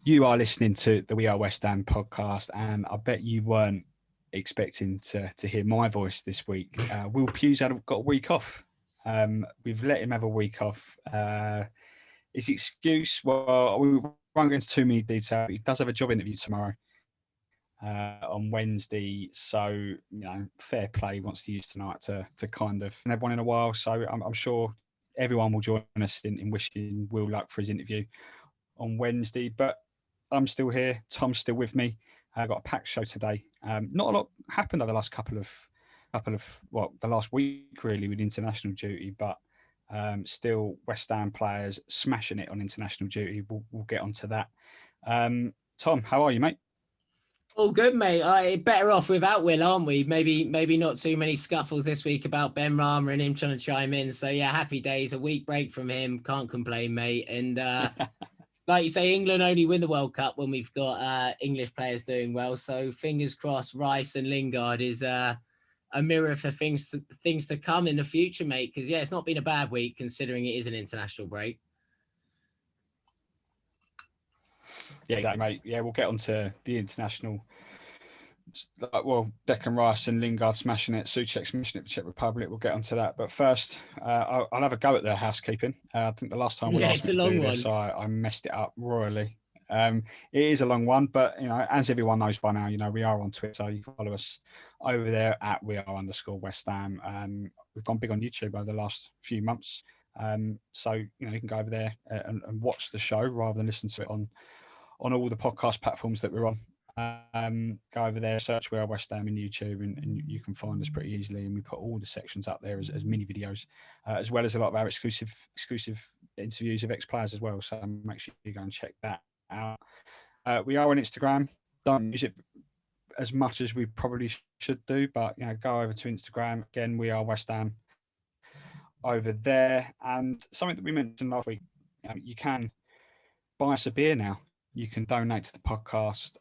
You are listening to the We Are West Ham podcast, and I bet you weren't expecting to hear my voice this week. Will Pugh's got a week off. We've let him have a week off. His excuse, well, we won't go into too many details. He does have a job interview tomorrow on Wednesday, so fair play. He wants to use tonight to kind of have one in a while. So I'm sure everyone will join us in wishing Will luck for his interview on Wednesday. But I'm still here. Tom's still with me. I've got a packed show today. Not a lot happened over the last the last week really with international duty, but still West Ham players smashing it on international duty. We'll get onto that. Tom, how are you, mate? All good, mate. Better off without Will, aren't we? Maybe not too many scuffles this week about Ben Rama and him trying to chime in. So yeah, happy days. A week break from him. Can't complain, mate. And like you say, England only win the World Cup when we've got English players doing well. So fingers crossed, Rice and Lingard is a mirror for things to come in the future, mate. Because yeah, it's not been a bad week considering it is an international break. Yeah, exactly, mate. Yeah, we'll get onto the international. Well, Declan, Rice and Lingard smashing it, Soucek smashing it for Czech Republic. We'll get onto that. But first, I'll have a go at the housekeeping. I think the last time we asked me to do this, I messed it up royally. It is a long one, but as everyone knows by now, we are on Twitter. You can follow us over there at @WeAre_West Ham. We've gone big on YouTube over the last few months. So you can go over there and watch the show rather than listen to it on all the podcast platforms that we're on. Go over there, search We Are West Ham in YouTube, and you can find us pretty easily. And we put all the sections up there as mini videos, as well as a lot of our exclusive interviews of ex-players as well. So make sure you go and check that out. We are on Instagram. Don't use it as much as we probably should do, but go over to Instagram. Again, We Are West Ham over there. And something that we mentioned last week, you can buy us a beer now. You can donate to the podcast.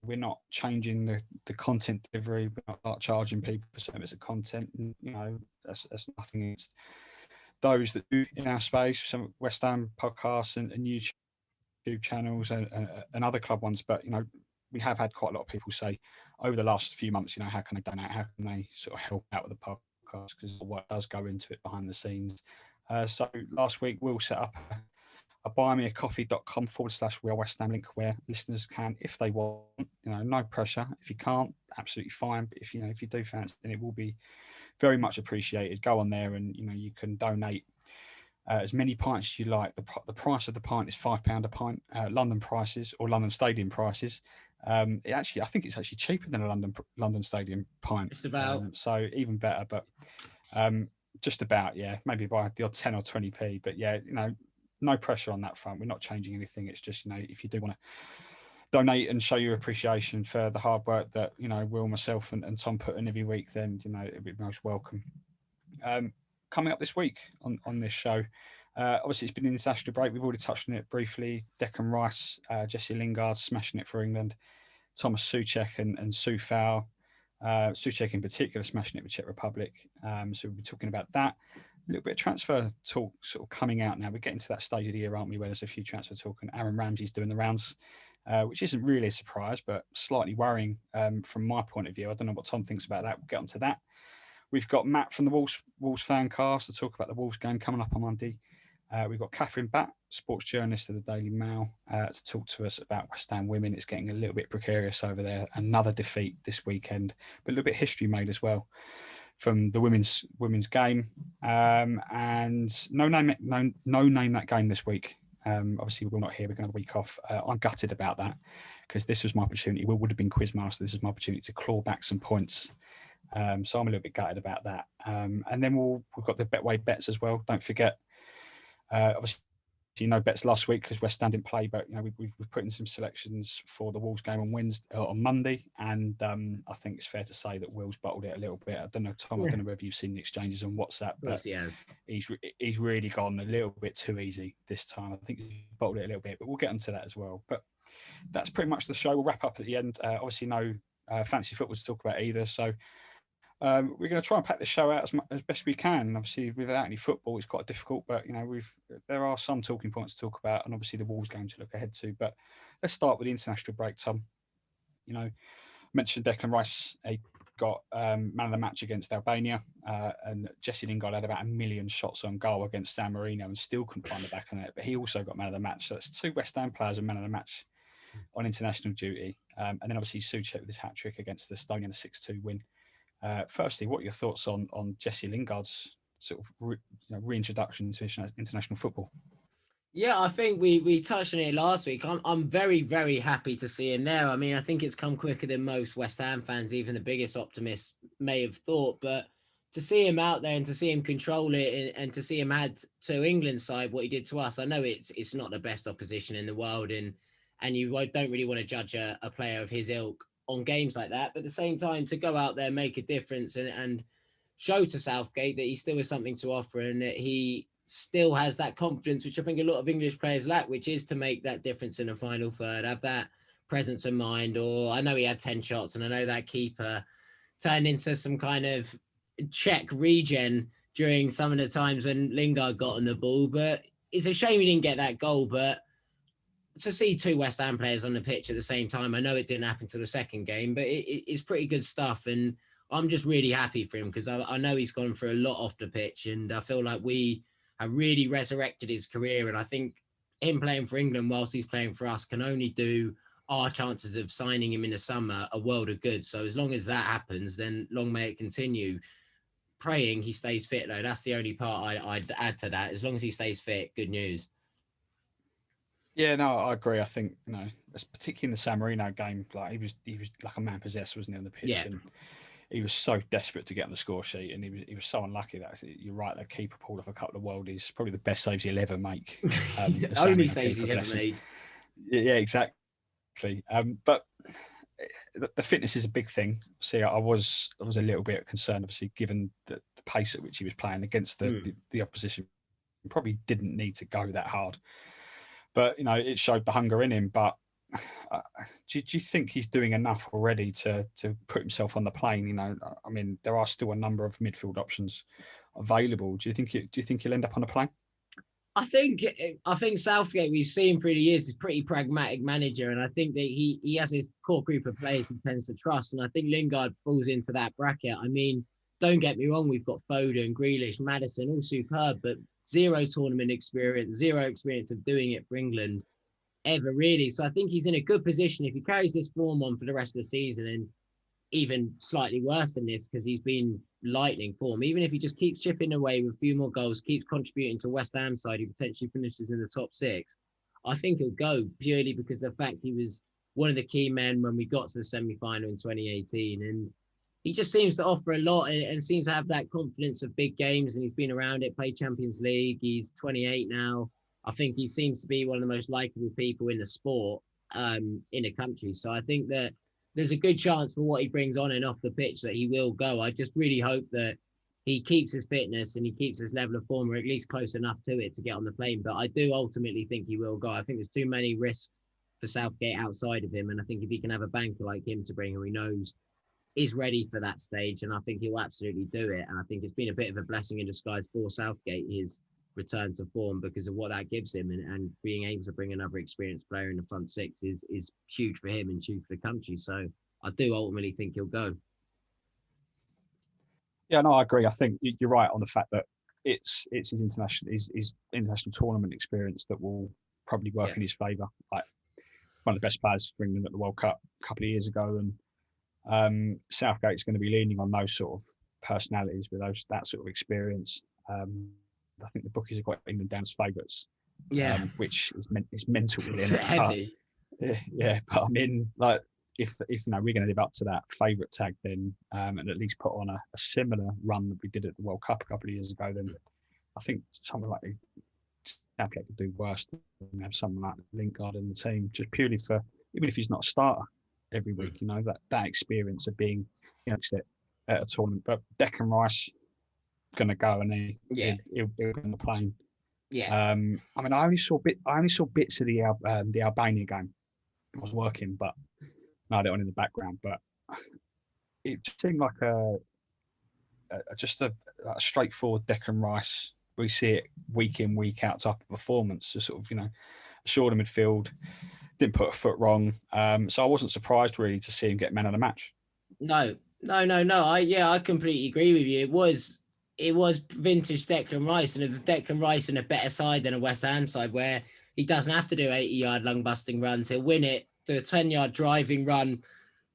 We're not changing the content delivery. We're not charging people for service of content. That's nothing against those that do in our space, some West Ham podcasts and YouTube channels and other club ones. But, we have had quite a lot of people say over the last few months, how can they donate? How can they sort of help out with the podcast? Because what does go into it behind the scenes. So last week, we'll set up a buymeacoffee.com/We Are West Ham link where listeners can, if they want, no pressure. If you can't, absolutely fine. But if you do fancy, then it will be very much appreciated. Go on there and you can donate as many pints as you like. The price of the pint is £5 a pint. London prices or London Stadium prices. I think it's actually cheaper than a London Stadium pint. Just about. So even better, but just about, yeah. Maybe by the odd 10 or 20p, but yeah, no pressure on that front. We're not changing anything. It's just, if you do want to donate and show your appreciation for the hard work that, Will, myself and Tom put in every week, then, it'd be most welcome. Coming up this week on this show, obviously it's been an international break. We've already touched on it briefly. Declan Rice, Jesse Lingard smashing it for England. Tomas Soucek and Soufal. Soucek in particular smashing it with Czech Republic. So we'll be talking about that. A little bit of transfer talk sort of coming out now. We're getting to that stage of the year, aren't we, where there's a few transfer talk, and Aaron Ramsey's doing the rounds, which isn't really a surprise, but slightly worrying from my point of view. I don't know what Tom thinks about that. We'll get onto that. We've got Matt from the Wolves fan cast to talk about the Wolves game coming up on Monday. We've got Catherine Batt, sports journalist of the Daily Mail, to talk to us about West Ham women. It's getting a little bit precarious over there. Another defeat this weekend, but a little bit of history made as well from the women's game. And no name that game this week. Obviously, we're not here. We're going to have a week off. I'm gutted about that because this was my opportunity. We would have been quizmaster. This was my opportunity to claw back some points. So I'm a little bit gutted about that. And then we've got the Betway bets as well. Don't forget. Obviously, bets last week because West Ham didn't play, but we've put in some selections for the Wolves game on Monday, and I think it's fair to say that Will's bottled it a little bit. I don't know, Tom. I don't know whether you've seen the exchanges on WhatsApp, but he's really gone a little bit too easy this time. I think he's bottled it a little bit, but we'll get onto that as well. But that's pretty much the show. We'll wrap up at the end. Obviously, no fantasy football to talk about either. So We're going to try and pack the show out as best we can. Obviously, without any football, it's quite difficult. But there are some talking points to talk about, and obviously the Wolves game to look ahead to. But let's start with the international break, Tom. Mentioned Declan Rice. He got man of the match against Albania, and Jesse Lingard had about 1 million shots on goal against San Marino and still couldn't find the back of it. But he also got man of the match. So that's 2 West Ham players and man of the match on international duty. And then obviously Soucek with his hat trick against the Estonia, the 6-2 win. Firstly, what are your thoughts on Jesse Lingard's sort of reintroduction to international football? Yeah, I think we touched on it last week. I'm very, very happy to see him there. I mean, I think it's come quicker than most West Ham fans, even the biggest optimists, may have thought. But to see him out there and to see him control it and to see him add to England's side what he did to us, I know it's not the best opposition in the world, and you don't really want to judge a player of his ilk on games like that. But at the same time, to go out there, make a difference and show to Southgate that he still has something to offer and that he still has that confidence, which I think a lot of English players lack, which is to make that difference in the final third, have that presence of mind. Or I know he had 10 shots and I know that keeper turned into some kind of Czech regen during some of the times when Lingard got on the ball, but it's a shame he didn't get that goal. But to see 2 West Ham players on the pitch at the same time, I know it didn't happen to the second game, but it's pretty good stuff. And I'm just really happy for him because I know he's gone through a lot off the pitch, and I feel like we have really resurrected his career. And I think him playing for England whilst he's playing for us can only do our chances of signing him in the summer a world of good. So as long as that happens, then long may it continue. Praying he stays fit, though. That's the only part I'd add to that. As long as he stays fit, good news. Yeah, no, I agree. I think, particularly in the San Marino game, like he was like a man possessed, wasn't he, on the pitch? Yeah. And he was so desperate to get on the score sheet, and he was so unlucky that you're right. The keeper pulled off a couple of worldies, probably the best saves he'll ever make. Only saves he's ever made. Yeah, exactly. But the fitness is a big thing. See, I was a little bit concerned, obviously, given the pace at which he was playing against the opposition. He probably didn't need to go that hard, but it showed the hunger in him. But do you think he's doing enough already to put himself on the plane? I mean, there are still a number of midfield options available. Do you think he'll end up on a plane? I think Southgate, we've seen through the years, is a pretty pragmatic manager, and I think that he has a core group of players he tends to trust, and I think Lingard falls into that bracket. I mean, don't get me wrong, we've got Foden, Grealish, Maddison, all superb, but zero tournament experience, zero experience of doing it for England ever, really. So I think he's in a good position if he carries this form on for the rest of the season, and even slightly worse than this because he's been lightning form. Even if he just keeps chipping away with a few more goals, keeps contributing to West Ham side, he potentially finishes in the top 6. I think he'll go purely because of the fact he was one of the key men when we got to the semi-final in 2018, and he just seems to offer a lot and seems to have that confidence of big games, and he's been around it, played Champions League. He's 28 now. I think he seems to be one of the most likable people in the sport in the country. So I think that there's a good chance for what he brings on and off the pitch that he will go. I just really hope that he keeps his fitness and he keeps his level of form, or at least close enough to it to get on the plane. But I do ultimately think he will go. I think there's too many risks for Southgate outside of him. And I think if he can have a banker like him to bring, who he knows is ready for that stage, and I think he'll absolutely do it. And I think it's been a bit of a blessing in disguise for Southgate, his return to form, because of what that gives him, and being able to bring another experienced player in the front 6 is huge for him and huge for the country. So I do ultimately think he'll go. Yeah, no, I agree. I think you're right on the fact that it's his international tournament experience that will probably work in his favour. Like one of the best players for England at the World Cup a couple of years ago, and Southgate's going to be leaning on those sort of personalities with that sort of experience. I think the bookies have got England down as favourites, which is mental. It's heavy. Yeah, but I mean, like if we're going to live up to that favourite tag, then and at least put on a similar run that we did at the World Cup a couple of years ago, then I think something like Southgate could do worse than have someone like Lingard in the team, just purely for, even if he's not a starter every week, that experience of being at a tournament. But Declan Rice going to go, and he'll be on the plane. Yeah. I mean, I only saw bits of the Albania game. I was working, but I had it on in the background. But it just seemed like just a straightforward Declan Rice. We see it week in, week out type of performance. Just sort of, assured in midfield, didn't put a foot wrong. So I wasn't surprised really to see him get man of the match. No. I completely agree with you. It was vintage Declan Rice, and if Declan Rice in a better side than a West Ham side where he doesn't have to do 80-yard lung-busting runs. He'll win it, do a 10-yard driving run,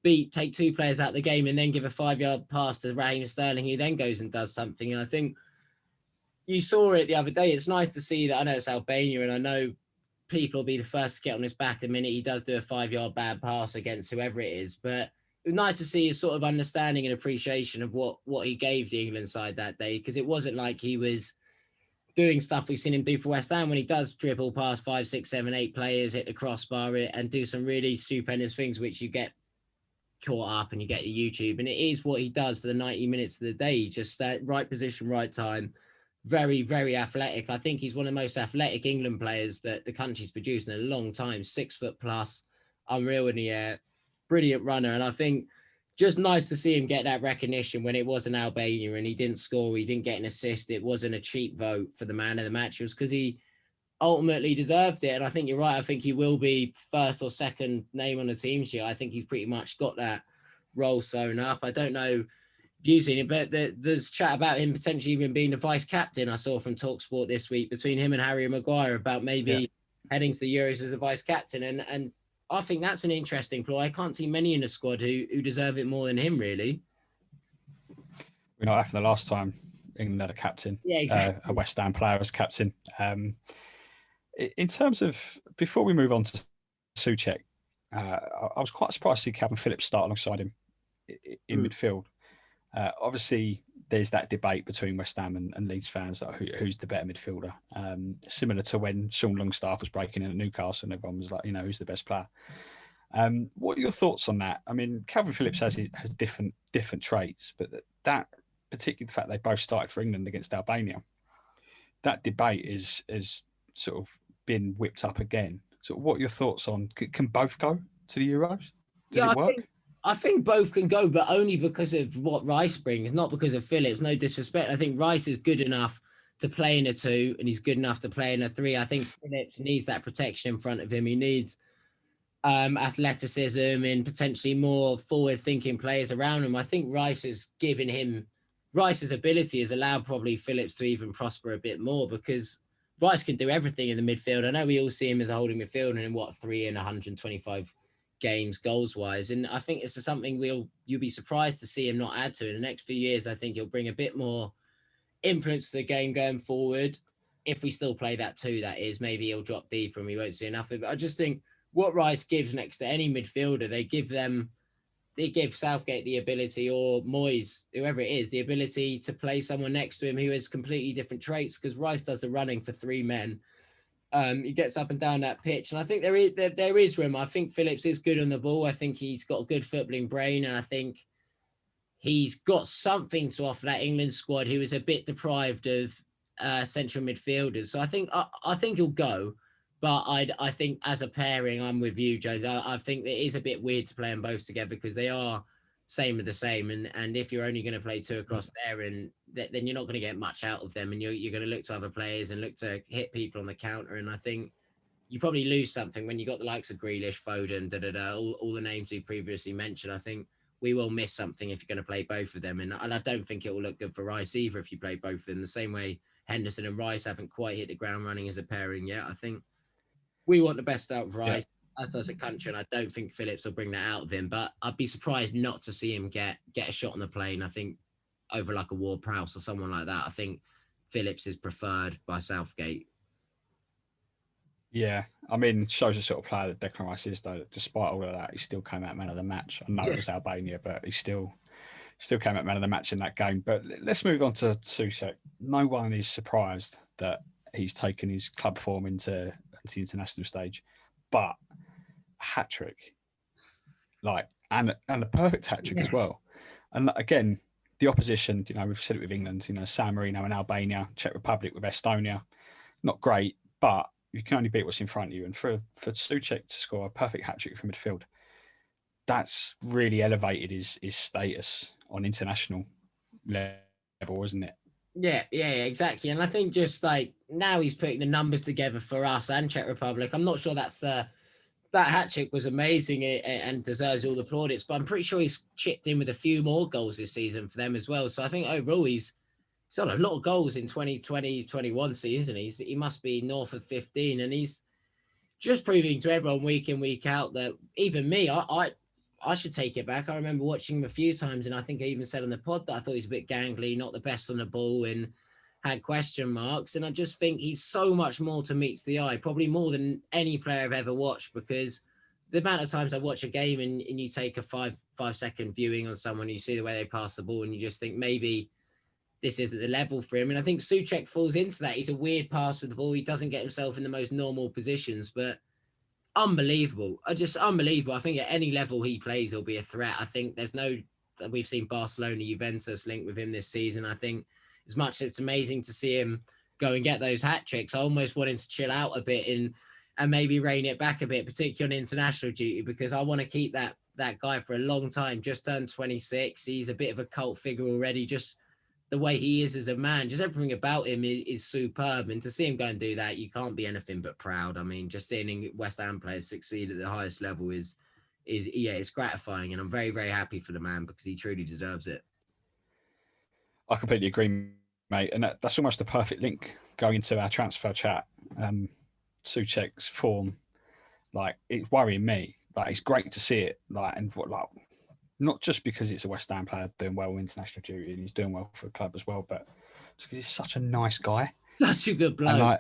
take 2 players out of the game, and then give a 5-yard pass to Raheem Sterling, who then goes and does something. And I think you saw it the other day. It's nice to see that. I know it's Albania, and I know people will be the first to get on his back the minute he does do a 5-yard bad pass against whoever it is. But it was nice to see his sort of understanding and appreciation of what he gave the England side that day, because it wasn't like he was doing stuff we've seen him do for West Ham when he does dribble past 5, 6, 7, 8 players, hit the crossbar and do some really stupendous things, which you get caught up and you get to YouTube. And it is what he does for the 90 minutes of the day. He's just that right position, right time. Very, very athletic. I think he's one of the most athletic England players that the country's produced in a long time. 6 foot plus, unreal in the air, brilliant runner. And I think just nice to see him get that recognition when it was in Albania and he didn't score, he didn't get an assist. It wasn't a cheap vote for the man of the match. It was because he ultimately deserved it. And I think you're right. I think he will be first or second name on the team sheet. I think he's pretty much got that role sewn up. I don't know using it, but there's chat about him potentially even being the vice captain. I saw from TalkSport this week between him and Harry Maguire about maybe heading to the Euros as a vice captain. And I think that's an interesting ploy. I can't see many in the squad who deserve it more than him, really. We're not after the last time England had a captain, exactly. A West Ham player as captain. In terms of, before we move on to Soucek, I was quite surprised to see Calvin Phillips start alongside him in midfield. Obviously, there's that debate between West Ham and Leeds fans who's the better midfielder. Similar to when Sean Longstaff was breaking in at Newcastle and everyone was like, who's the best player? What are your thoughts on that? I mean, Calvin Phillips has different traits, but that particularly the fact they both started for England against Albania, that debate is sort of been whipped up again. So what are your thoughts on, can both go to the Euros? Does it work? I think both can go, but only because of what Rice brings, not because of Phillips. No disrespect. I think Rice is good enough to play in a 2 and he's good enough to play in a 3. I think Phillips needs that protection in front of him. He needs athleticism and potentially more forward-thinking players around him. I think Rice's ability has allowed probably Phillips to even prosper a bit more, because Rice can do everything in the midfield. I know we all see him as a holding midfielder in 3 in 125 games goals wise, and I think it's something you'll be surprised to see him not add to in the next few years. I think he'll bring a bit more influence to the game going forward. If we still play that 2, that is, maybe he'll drop deeper and we won't see enough of it. But I just think what Rice gives next to any midfielder, they give Southgate the ability, or Moyes, whoever it is, the ability to play someone next to him who has completely different traits, because Rice does the running for 3 men. He gets up and down that pitch, and I think there is room. I think Phillips is good on the ball. I think he's got a good footballing brain, and I think he's got something to offer that England squad, who is a bit deprived of central midfielders. So I think he'll go, but I think as a pairing, I'm with you, Joe. I think it is a bit weird to play them both together because they are same of the same, and if you're only going to play 2 across there, and then you're not going to get much out of them, and you're going to look to other players and look to hit people on the counter. And I think you probably lose something when you got the likes of Grealish, Foden, all the names we previously mentioned. I think we will miss something if you're going to play both of them, and I don't think it will look good for Rice either if you play both of them. The same way Henderson and Rice haven't quite hit the ground running as a pairing yet. I think we want the best out of Rice. As does the country, and I don't think Phillips will bring that out of him, but I'd be surprised not to see him get a shot on the plane. I think over like a Ward-Prowse or someone like that. I think Phillips is preferred by Southgate. Yeah, I mean, it shows the sort of player that Declan Rice is, though. Despite all of that, he still came out man of the match. I know it was Albania, but he still came out man of the match in that game. But let's move on to Soucek. No one is surprised that he's taken his club form into the international stage, but hat-trick, and a perfect hat-trick as well. And again, the opposition, we've said it with England, San Marino and Albania, Czech Republic with Estonia, not great, but you can only beat what's in front of you. And for Soucek to score a perfect hat-trick from midfield, that's really elevated his status on international level. level, isn't it? Yeah, exactly. And I think just like now he's putting the numbers together for us and Czech Republic. I'm not sure that hat trick was amazing and deserves all the plaudits, but I'm pretty sure he's chipped in with a few more goals this season for them as well. So I think overall he's got a lot of goals in 2020-21 season. He must be north of 15, and he's just proving to everyone week in, week out that even me, I should take it back. I remember watching him a few times, and I think I even said on the pod that I thought he was a bit gangly, not the best on the ball, and had question marks. And I just think he's so much more to meets the eye, probably more than any player I've ever watched, because the amount of times I watch a game and you take a 5-second viewing on someone, you see the way they pass the ball, and you just think maybe this isn't the level for him. And I think Soucek falls into that. He's a weird pass with the ball. He doesn't get himself in the most normal positions, but unbelievable. Unbelievable. I think at any level he plays, he'll be a threat. I think we've seen Barcelona, Juventus linked with him this season. I think as much as it's amazing to see him go and get those hat tricks, I almost want him to chill out a bit and maybe rein it back a bit, particularly on international duty, because I want to keep that guy for a long time. Just turned 26. He's a bit of a cult figure already. Just the way he is as a man, just everything about him is superb. And to see him go and do that, you can't be anything but proud. I mean, just seeing West Ham players succeed at the highest level is it's gratifying. And I'm very, very happy for the man because he truly deserves it. I completely agree, mate. And that's almost the perfect link going into our transfer chat. Soucek's form, like, it's worrying me. Like, it's great to see it. Not just because it's a West Ham player doing well in international duty and he's doing well for the club as well, but just because he's such a nice guy. Such a good bloke. And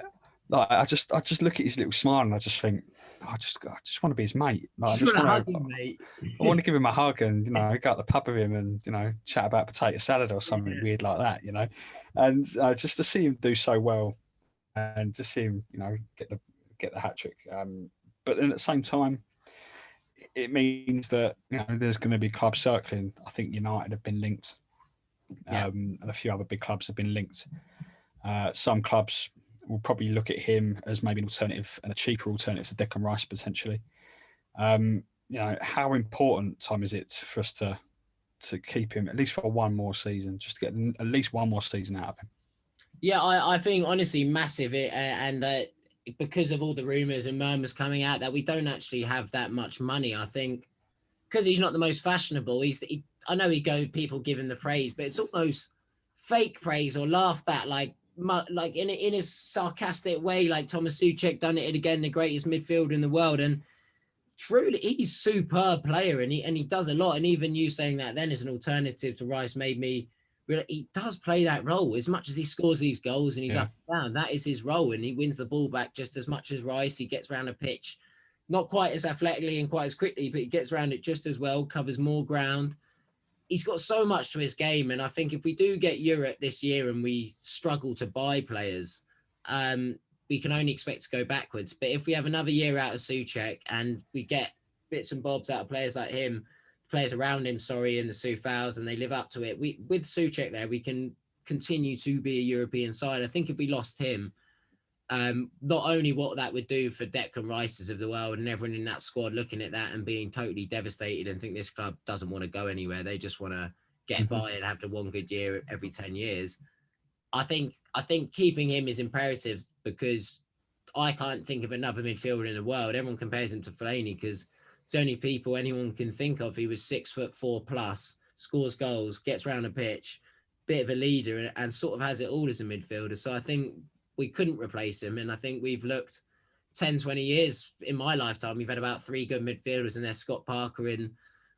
I just look at his little smile and I just think, I just want to be his mate. Like, I want to give him a hug and, go out the pub with him and, chat about potato salad or something weird like that, And just to see him do so well and to see him, get the hat trick. But then at the same time, it means that there's going to be clubs circling. I think United have been linked, and a few other big clubs have been linked. Some clubs will probably look at him as maybe an alternative and a cheaper alternative to Declan Rice potentially. How important, Tom, is it for us to keep him at least for one more season, just to get at least one more season out of him? Yeah, I think honestly massive, because of all the rumours and murmurs coming out that we don't actually have that much money. I think because he's not the most fashionable, I know people give him the praise, but it's almost fake praise or laughed at, like in a sarcastic way, like Tomas Soucek done it again, the greatest midfielder in the world. And truly, he's a superb player, and he does a lot. And even you saying that then as an alternative to Rice made me realize he does play that role as much as he scores these goals and he's up and down. That is his role, and he wins the ball back just as much as Rice. He gets around a pitch, not quite as athletically and quite as quickly, but he gets around it just as well, covers more ground. He's got so much to his game, and I think if we do get Europe this year and we struggle to buy players, we can only expect to go backwards. But if we have another year out of Soucek and we get bits and bobs out of players like him, players around him, in the Soufals, and they live up to it, with Soucek there, we can continue to be a European side. I think if we lost him, not only what that would do for Declan Rices of the world and everyone in that squad looking at that and being totally devastated and think this club doesn't want to go anywhere, they just want to get by and have the one good year every 10 years. I think keeping him is imperative, because I can't think of another midfielder in the world. Everyone compares him to Fellaini because it's the only people anyone can think of. He was 6'4" plus, scores goals, gets around the pitch, bit of a leader, and sort of has it all as a midfielder. So I think we couldn't replace him. And I think we've looked 10, 20 years in my lifetime. We've had about 3 good midfielders, and they're Scott Parker and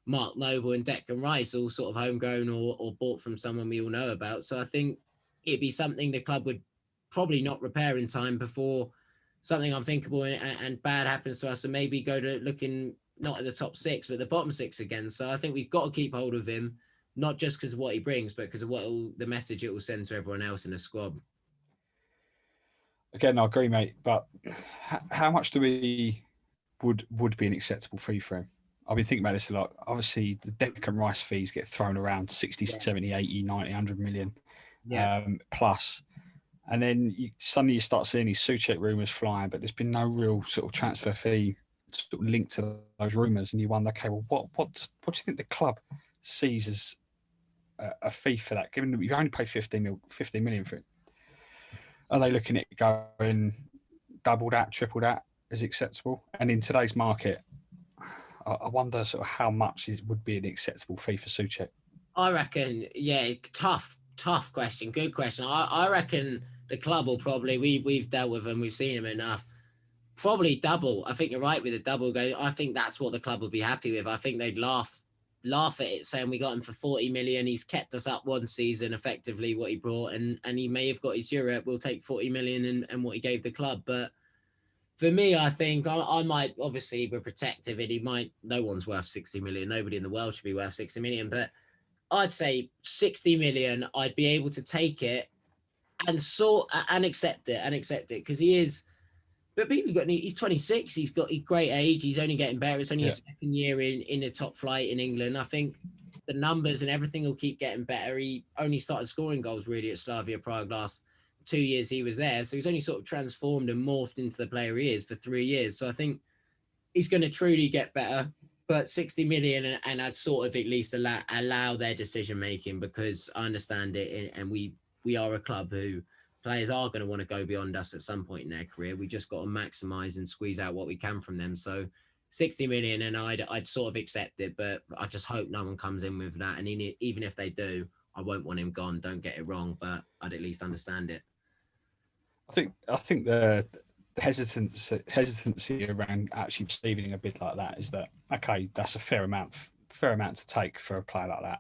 Mark Noble and Declan Rice, all sort of homegrown or bought from someone we all know about. So I think it'd be something the club would probably not repair in time before something unthinkable and bad happens to us, and maybe go to looking not at the top 6, but the bottom 6 again. So I think we've got to keep hold of him, not just because of what he brings, but because of the message it will send to everyone else in the squad. Again, I agree, mate. But how much would be an acceptable fee for him? I've been thinking about this a lot. Obviously, the Declan Rice fees get thrown around 60, 70, 80, 90, 100 million plus. And then suddenly you start seeing these Soucek rumours flying, but there's been no real sort of transfer fee sort of linked to those rumours. And you wonder, okay, well, what do you think the club sees as a fee for that, given that you've only paid 15 million for it? Are they looking at going double that, triple that is acceptable? And in today's market, I wonder sort of how much would be an acceptable fee for Soucek. I reckon, yeah, tough question. Good question. I reckon the club will probably, we've dealt with them, we've seen them enough. Probably double. I think you're right with the double go. I think that's what the club will be happy with. I think they'd laugh at it, saying we got him for 40 million. He's kept us up one season, effectively what he brought, and he may have got his Europe. We'll take 40 million and what he gave the club. But for me, I think I might, obviously we're protective, and he might, no one's worth 60 million. Nobody in the world should be worth 60 million, but I'd say 60 million, I'd be able to take it and accept it because he is. But he's 26. He's got a great age. He's only getting better. It's only his second year in the top flight in England. I think the numbers and everything will keep getting better. He only started scoring goals really at Slavia Prague last 2 years he was there. So he's only sort of transformed and morphed into the player he is for 3 years. So I think he's going to truly get better. But 60 million, and I'd sort of at least allow their decision making, because I understand it, and we are a club who players are going to want to go beyond us at some point in their career. We just got to maximise and squeeze out what we can from them. So 60 million, and I'd sort of accept it, but I just hope no one comes in with that. And even if they do, I won't want him gone. Don't get it wrong, but I'd at least understand it. I think the hesitancy around actually receiving a bid like that is that, okay, that's a fair amount to take for a player like that.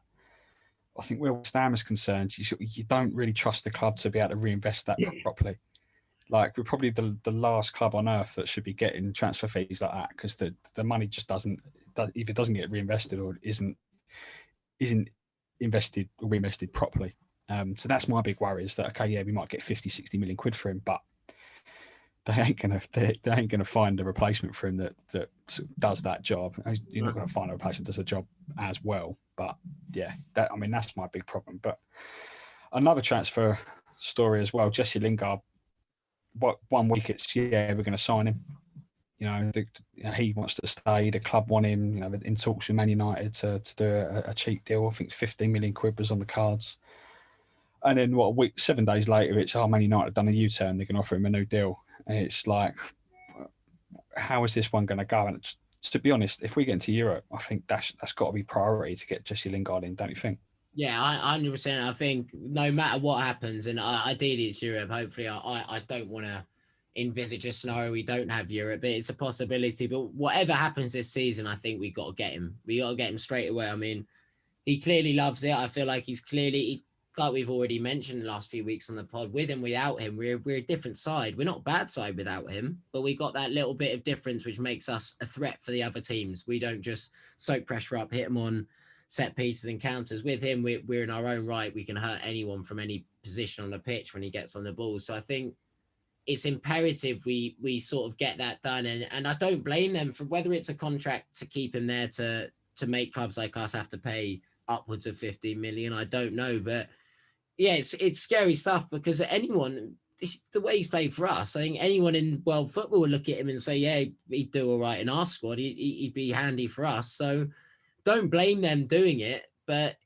I think where West Ham is concerned, you don't really trust the club to be able to reinvest that properly. Like, we're probably the last club on earth that should be getting transfer fees like that, because the money just either doesn't get reinvested or isn't invested or reinvested properly. So that's my big worry, is that, okay, yeah, we might get 50, 60 million quid for him, but they ain't gonna find a replacement for him that does that job. You're not gonna find a replacement that does the job as well. But yeah, that's my big problem. But another transfer story as well, Jesse Lingard. What 1 week it's we're going to sign him. He wants to stay. The club want him. In talks with Man United to do a cheap deal. I think 15 million quid was on the cards. And then 7 days later, it's Man United have done a U-turn. They're going to offer him a new deal. And it's like, how is this one going to go? And to be honest, if we get into Europe, I think that's got to be priority to get Jesse Lingard in, don't you think? Yeah, 100%. I think no matter what happens, and ideally it's Europe. Hopefully, I don't want to envisage a scenario we don't have Europe, but it's a possibility. But whatever happens this season, I think we got to get him. We got to get him straight away. I mean, he clearly loves it. I feel like he's clearly, like we've already mentioned the last few weeks on the pod, with and without him, we're a different side. We're not a bad side without him, but we got that little bit of difference which makes us a threat for the other teams. We don't just soak pressure up, hit them on set pieces and counters. With him, we're in our own right. We can hurt anyone from any position on the pitch when he gets on the ball. So I think it's imperative we sort of get that done. And I don't blame them for whether it's a contract to keep him there to make clubs like us have to pay upwards of 15 million. I don't know, but yeah, it's scary stuff, because anyone, the way he's played for us, I think anyone in world football would look at him and say, yeah, he'd do all right in our squad. He'd be handy for us. So don't blame them doing it, but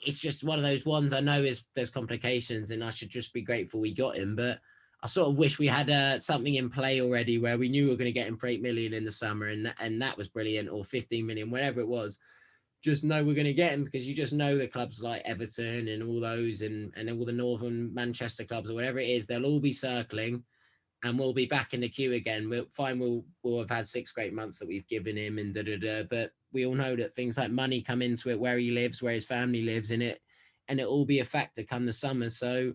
it's just one of those ones. I know there's complications, and I should just be grateful we got him, but I sort of wish we had something in play already where we knew we were going to get him for 8 million in the summer, and that was brilliant, or 15 million, whatever it was. Just know we're going to get him, because you just know the clubs like Everton and all those and all the Northern Manchester clubs or whatever it is, they'll all be circling, and we'll be back in the queue again. We'll have had 6 great months that we've given him, and but we all know that things like money come into it, where he lives, where his family lives in it, and it'll all be a factor come the summer. So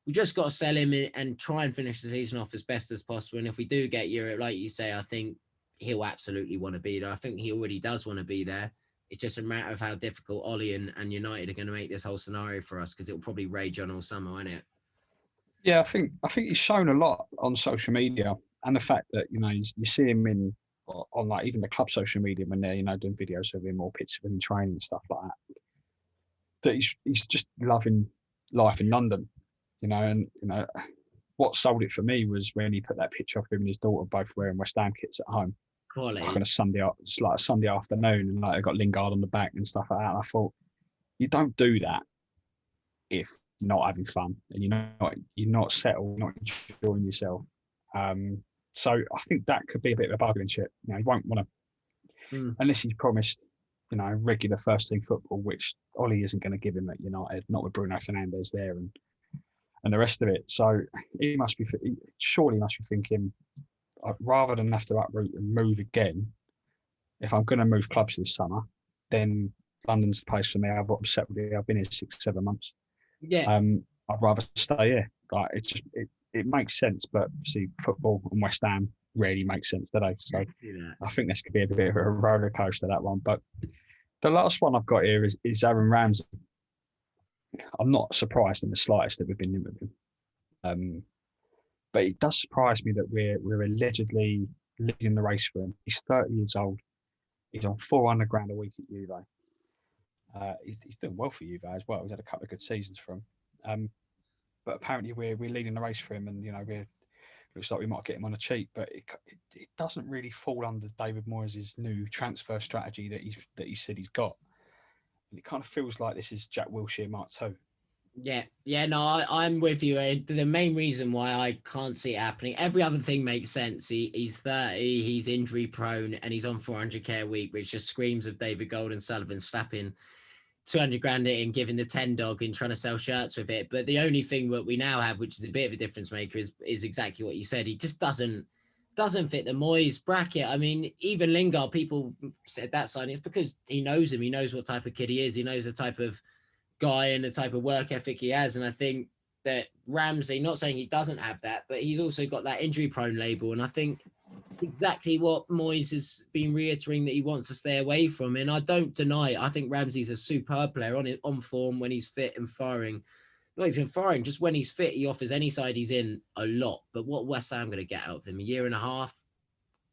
we just got to sell him and try and finish the season off as best as possible. And if we do get Europe, like you say, I think he'll absolutely want to be there. I think he already does want to be there. It's just a matter of how difficult Ollie and United are going to make this whole scenario for us, because it will probably rage on all summer, won't it? Yeah, I think he's shown a lot on social media, and the fact that you see him on like even the club social media when they're doing videos of him or pictures of him training and stuff like that. That he's just loving life in London, and what sold it for me was when he put that picture of him and his daughter both wearing West Ham kits at home. Quality. Like on it's like a Sunday afternoon, and like they got Lingard on the back and stuff like that. And I thought, you don't do that if you're not having fun and you're not settled, not enjoying yourself. So I think that could be a bit of a bargaining chip. You know, he won't want to, unless he's promised, you know, regular first team football, which Ollie isn't going to give him at United, not with Bruno Fernandes there and the rest of it. So he must be thinking, rather than have to uproot and move again, if I'm going to move clubs this summer, then London's the place for me. I've been here 6-7 months. Yeah. I'd rather stay here. Like it makes sense, but see, football and West Ham really makes sense today. So I think this could be a bit of a roller coaster, that one. But the last one I've got here is Aaron Ramsey. I'm not surprised in the slightest that we've been linked with him. But it does surprise me that we're allegedly leading the race for him. He's 30 years old. He's on £400,000 a week at Juve. He's doing well for Juve as well. He's had a couple of good seasons for him. But apparently we're leading the race for him, and looks like we might get him on a cheap. But it doesn't really fall under David Moyes' new transfer strategy that he said he's got. And it kind of feels like this is Jack Wilshere Mark II. Yeah, no, I'm with you. The main reason why I can't see it happening, every other thing makes sense. He's 30, he's injury prone, and he's on 400k a week, which just screams of David Gold and Sullivan slapping 200,000 in, giving the 10 dog and trying to sell shirts with it. But the only thing that we now have, which is a bit of a difference maker, is exactly what you said. He just doesn't fit the Moyes bracket. I mean, even Lingard, people said that signing, it's because he knows him. He knows what type of kid he is. He knows the type of guy and the type of work ethic he has. And I think that Ramsey, not saying he doesn't have that, but he's also got that injury prone label. And I think exactly what Moyes has been reiterating that he wants to stay away from. And I don't deny it. I think Ramsey's a superb player on form when he's fit and firing. Not even firing, just when he's fit, he offers any side he's in a lot. But what West Ham going to get out of him? A year and a half,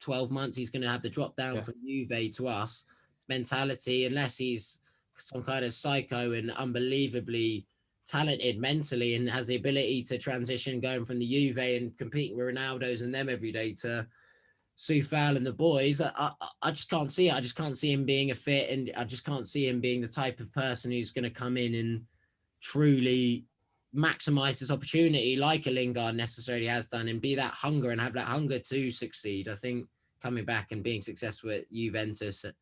12 months, he's going to have the drop down from Juve to us mentality, unless he's some kind of psycho and unbelievably talented mentally and has the ability to transition going from the Juve and competing with Ronaldo's and them every day to Soufal and the boys. I just can't see it. I just can't see him being a fit, and I just can't see him being the type of person who's going to come in and truly maximize this opportunity like a Lingard necessarily has done and be that hunger and have that hunger to succeed. I think coming back and being successful at Juventus it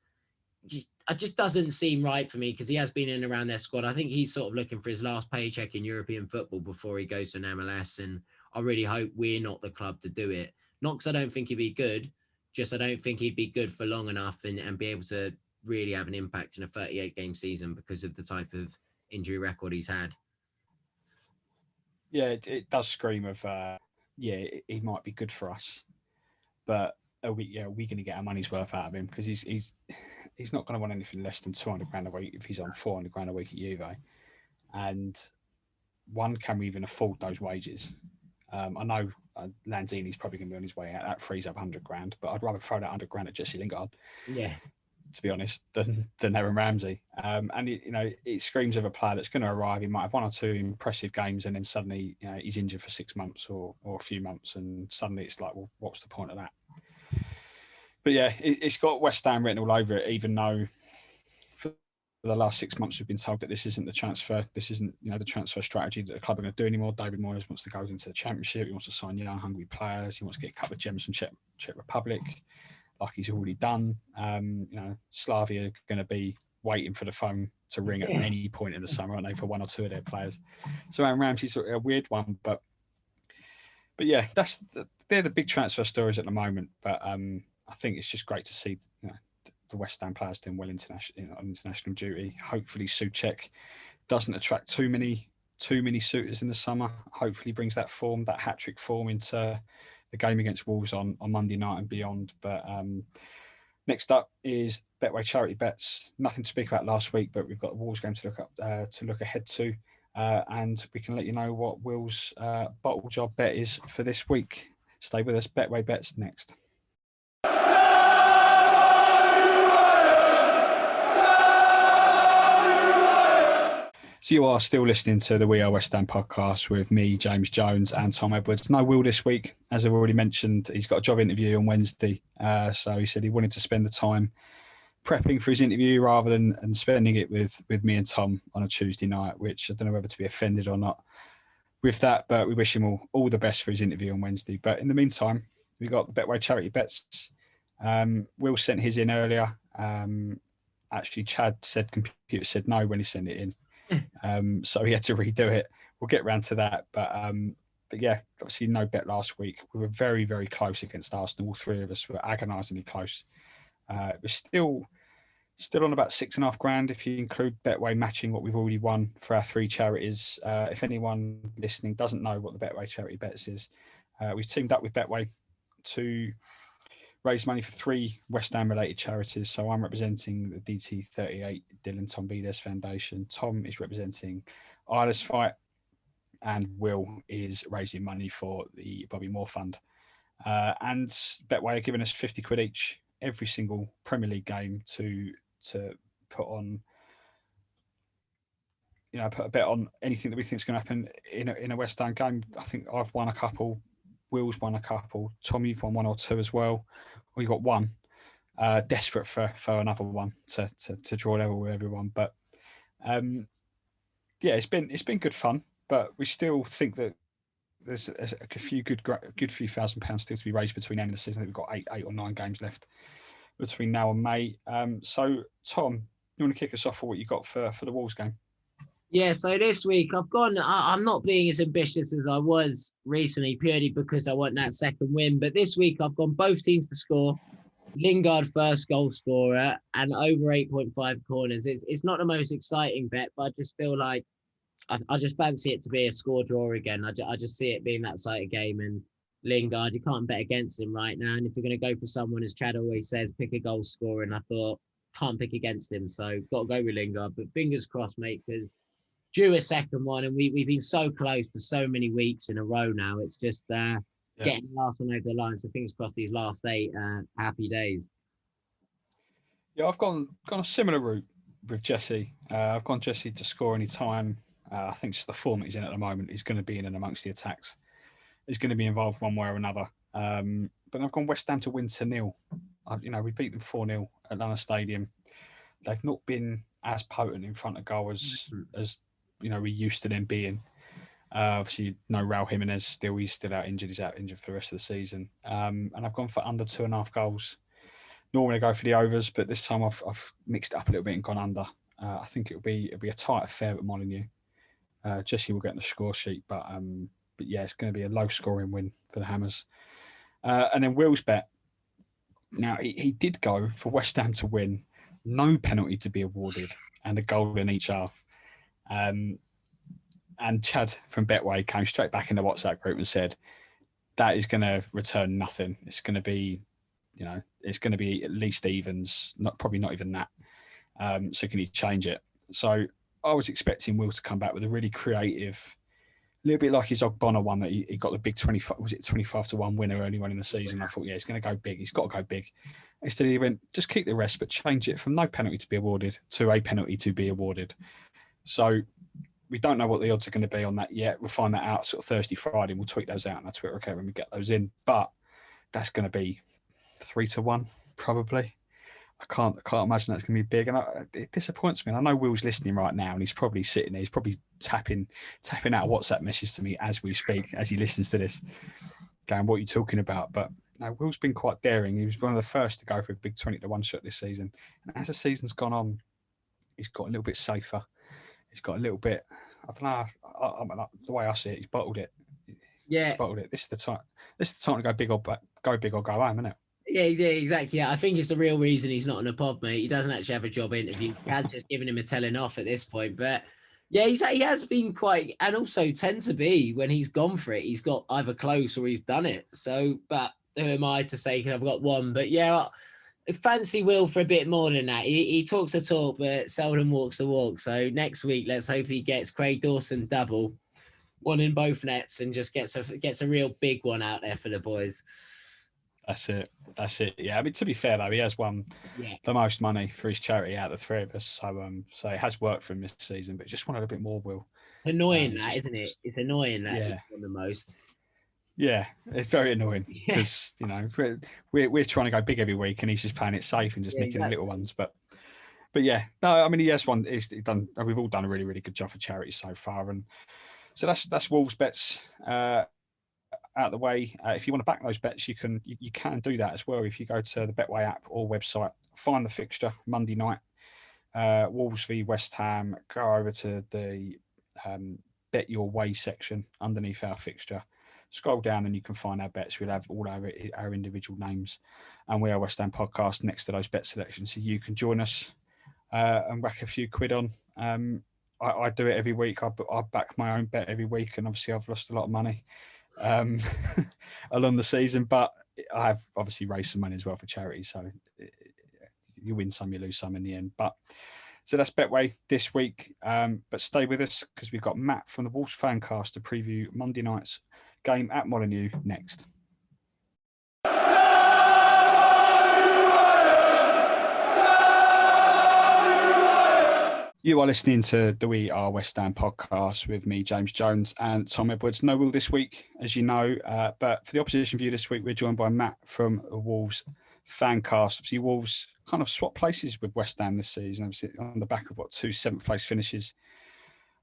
just doesn't seem right for me, because he has been in and around their squad. I think he's sort of looking for his last paycheck in European football before he goes to an MLS, and I really hope we're not the club to do it. Not because I don't think he'd be good, just I don't think he'd be good for long enough and be able to really have an impact in a 38-game season because of the type of injury record he's had. Yeah, it does scream of, he might be good for us, but are we going to get our money's worth out of him? Because he's not going to want anything less than 200,000 a week if he's on 400,000 a week at Juve. And can we even afford those wages? I know Lanzini's probably going to be on his way out. That frees up 100,000, but I'd rather throw that 100,000 at Jesse Lingard. Yeah. To be honest, than Aaron Ramsey. And it screams of a player that's going to arrive. He might have one or two impressive games, and then suddenly he's injured for 6 months or a few months, and suddenly it's like, well, what's the point of that? But yeah, it's got West Ham written all over it, even though for the last 6 months we've been told that this isn't the transfer. This isn't the transfer strategy that the club are going to do anymore. David Moyes wants to go into the Championship. He wants to sign young, hungry players. He wants to get a couple of gems from Czech Republic, like he's already done. Slavia are going to be waiting for the phone to ring at any point in the summer, aren't they, for one or two of their players? So Aaron Ramsey's a weird one, but yeah, they're the big transfer stories at the moment. But I think it's just great to see the West Ham players doing well on international duty. Hopefully Soucek doesn't attract too many suitors in the summer. Hopefully brings that hat-trick form into the game against Wolves on Monday night and beyond. But next up is Betway Charity Bets. Nothing to speak about last week, but we've got the Wolves game to look ahead to. And we can let you know what Will's bottle job bet is for this week. Stay with us. Betway Bets next. So you are still listening to the We Are West Ham podcast with me, James Jones, and Tom Edwards. No Will this week, as I've already mentioned. He's got a job interview on Wednesday. So he said he wanted to spend the time prepping for his interview rather than and spending it with me and Tom on a Tuesday night, which I don't know whether to be offended or not with that, but we wish him all the best for his interview on Wednesday. But in the meantime, we got the Betway charity bets. Will sent his in earlier. Actually, Chad said computer said no when he sent it in, so he had to redo it. We'll get round to that, but yeah, obviously no bet last week. We were very, very close against Arsenal. All three of us were agonisingly close. We're still on about $6,500 if you include Betway matching what we've already won for our three charities. If anyone listening doesn't know what the Betway charity bets is, we've teamed up with Betway to raise money for three West Ham related charities. So I'm representing the DT38 Dylan Tombides Foundation. Tom is representing Isla's Fight, and Will is raising money for the Bobby Moore Fund. And Betway are giving us 50 quid each every single Premier League game to put on, put a bet on anything that we think is going to happen in a West Ham game. I think I've won a couple, Will's won a couple, Tom, you've won one or two as well. Well, you got one. Desperate for another one to draw level with everyone, but yeah, it's been good fun. But we still think that there's a few good few £1,000 still to be raised between end of the season. I think we've got eight or 9 games left between now and May. So Tom, you want to kick us off for what you got for the Wolves game? Yeah, so this week I'm not being as ambitious as I was recently, purely because I want that second win. But this week I've gone both teams to score, Lingard first goal scorer, and over 8.5 corners. It's not the most exciting bet, but I just feel like I just fancy it to be a score draw again. I just see it being that sort of game. And Lingard, you can't bet against him right now. And if you're going to go for someone, as Chad always says, pick a goal scorer. And I thought, can't pick against him. So got to go with Lingard. But fingers crossed, mate, because due a second one. And we've been so close for so many weeks in a row now. It's just getting the last one over the line. So fingers crossed these last 8 happy days. Yeah, I've gone a similar route with Jesse. I've gone Jesse to score any time. I think just the form he's in at the moment, he's going to be in and amongst the attacks. He's going to be involved one way or another. But I've gone West Ham to win 2-0. We beat them 4-0 at London Stadium. They've not been as potent in front of goal as we used to them being. Obviously, no Raul Jimenez still. He's still out injured. He's out injured for the rest of the season. And I've gone for under 2.5 goals. Normally I go for the overs, but this time I've mixed it up a little bit and gone under. I think it'll be a tight affair at Molineux. Jesse will get in the score sheet, but yeah, it's going to be a low scoring win for the Hammers. And then Will's bet. Now he did go for West Ham to win, no penalty to be awarded, and a goal in each half. And Chad from Betway came straight back in the WhatsApp group and said that is going to return nothing. It's going to be, it's going to be at least evens, probably not even that. So can you change it? So I was expecting Will to come back with a really creative, a little bit like his Ogbonna one that he got the big 25-1 winner early on in the season. I thought, yeah, he's going to go big. He's got to go big. Instead, he went, just keep the rest, but change it from no penalty to be awarded to a penalty to be awarded. So we don't know what the odds are going to be on that yet. We'll find that out sort of Thursday, Friday, and we'll tweet those out on our Twitter account when we get those in. But that's going to be 3-1, probably. I can't imagine that's going to be big, and it disappoints me. And I know Will's listening right now, and he's probably sitting there. He's probably tapping out a WhatsApp message to me as we speak, as he listens to this, going, "What are you talking about?" But no, Will's been quite daring. He was one of the first to go for a big 20-1 shot this season, and as the season's gone on, he's got a little bit safer. He's got a little bit. I don't know. The way I see it, he's bottled it. Yeah, he's bottled it. This is the time. This is the time to go big or go home, isn't it? Yeah, exactly. Yeah, I think it's the real reason he's not on a pod, mate. He doesn't actually have a job interview. Dad's just giving him a telling off at this point. But yeah, he has been quite, and also tend to be when he's gone for it, he's got either close or he's done it. So, but who am I to say? Because I've got one. But yeah, I fancy Will for a bit more than that. He talks the talk, but seldom walks the walk. So next week, let's hope he gets Craig Dawson double, one in both nets, and just gets a real big one out there for the boys. That's it. Yeah, I mean, to be fair though, he has won the most money for his charity out of the three of us. So it has worked for him this season, but just wanted a bit more, Will. It's annoying isn't it? It's annoying that he's won the most. Yeah, it's very annoying Yeah. because we're trying to go big every week, and he's just playing it safe and just nicking the little ones. But yeah, no, I mean he has one. He's done. We've all done a really, really good job for charity so far, and so that's Wolves bets out the way. If you want to back those bets, you can do that as well. If you go to the Betway app or website, find the fixture Monday night, Wolves v West Ham. Go over to the Bet Your Way section underneath our fixture. Scroll down and you can find our bets. We'll have all our individual names, and we are West Ham Podcast next to those bet selections, so you can join us and whack a few quid on. I do it every week. I back my own bet every week, and obviously I've lost a lot of money along the season, but I have obviously raised some money as well for charity, so you win some, you lose some in the end. But so that's Betway this week, but stay with us because we've got Matt from the Wolves Fancast to preview Monday night's game at Molineux next. You are listening to the We Are West Ham podcast with me, James Jones, and Tom Edwards. No Will this week, as you know, but for the opposition view this week, we're joined by Matt from the Wolves Fancast. Obviously, Wolves kind of swap places with West Ham this season, obviously on the back of 2 7th-place finishes.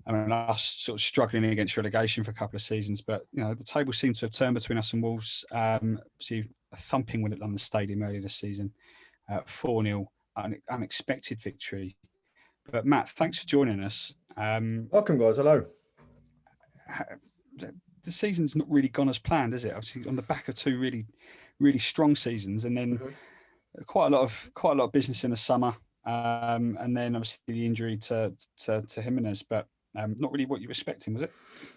I mean, us sort of struggling against relegation for a couple of seasons, but the table seems to have turned between us and Wolves. See a thumping win at London Stadium earlier this season, 4-0, unexpected victory. But Matt, thanks for joining us. Welcome, guys. Hello. The season's not really gone as planned, is it? Obviously, on the back of 2 really, really strong seasons, and then quite a lot of business in the summer, and then obviously the injury to Jimenez, but not really what you were expecting, was it?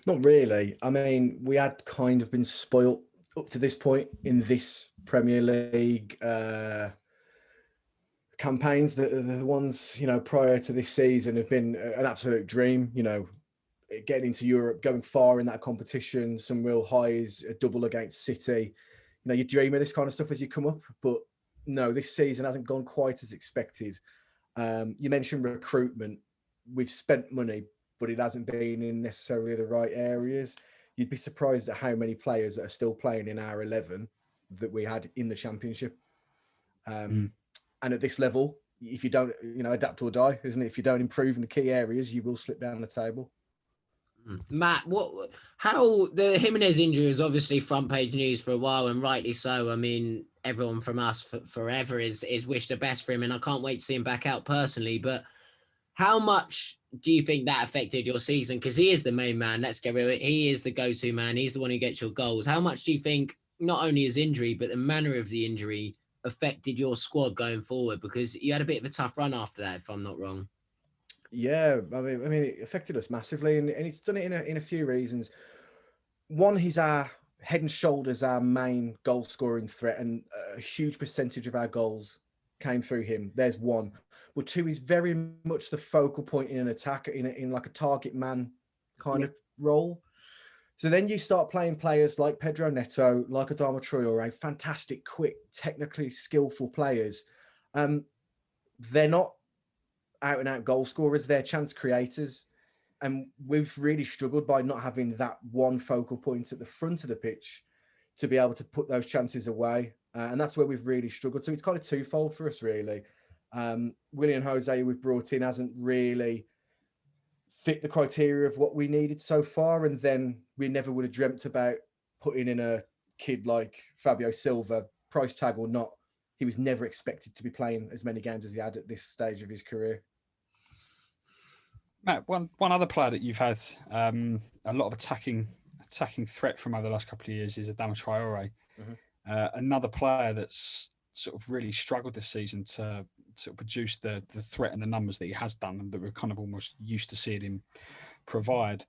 Not really. I mean, we had kind of been spoilt up to this point in this Premier League campaigns. The ones prior to this season have been an absolute dream. Getting into Europe, going far in that competition, some real highs, a double against City. You dream of this kind of stuff as you come up, but no, this season hasn't gone quite as expected. You mentioned recruitment. We've spent money, but it hasn't been in necessarily the right areas. You'd be surprised at how many players that are still playing in our 11 that we had in the Championship. And at this level, if you don't, adapt or die, isn't it? If you don't improve in the key areas, you will slip down the table. Matt, how the Jimenez injury is obviously front page news for a while, and rightly so. I mean, everyone from us forever is wished the best for him, and I can't wait to see him back out personally. But how much do you think that affected your season? Because he is the main man. Let's get rid of it. He is the go-to man. He's the one who gets your goals. How much do you think not only his injury, but the manner of the injury affected your squad going forward? Because you had a bit of a tough run after that, if I'm not wrong. Yeah, I mean, it affected us massively, and it's done it in a few reasons. One, he's our head and shoulders our main goal scoring threat, and a huge percentage of our goals came through him. There's one. But 2, he's very much the focal point in an attack, in like a target man kind of role. So then you start playing players like Pedro Neto, like Adama Traore, fantastic, quick, technically skillful players. They're not out-and-out goal scorers, they're chance creators. And we've really struggled by not having that one focal point at the front of the pitch to be able to put those chances away. And that's where we've really struggled. So it's kind of twofold for us, really. Willian Jose, we've brought in, hasn't really fit the criteria of what we needed so far. And then we never would have dreamt about putting in a kid like Fabio Silva, price tag or not. He was never expected to be playing as many games as he had at this stage of his career. Matt, one other player that you've had a lot of attacking threat from over the last couple of years is Adama Traore. Another player that's sort of really struggled this season to sort of produce the threat and the numbers that he has done, and that we're kind of almost used to seeing him provide.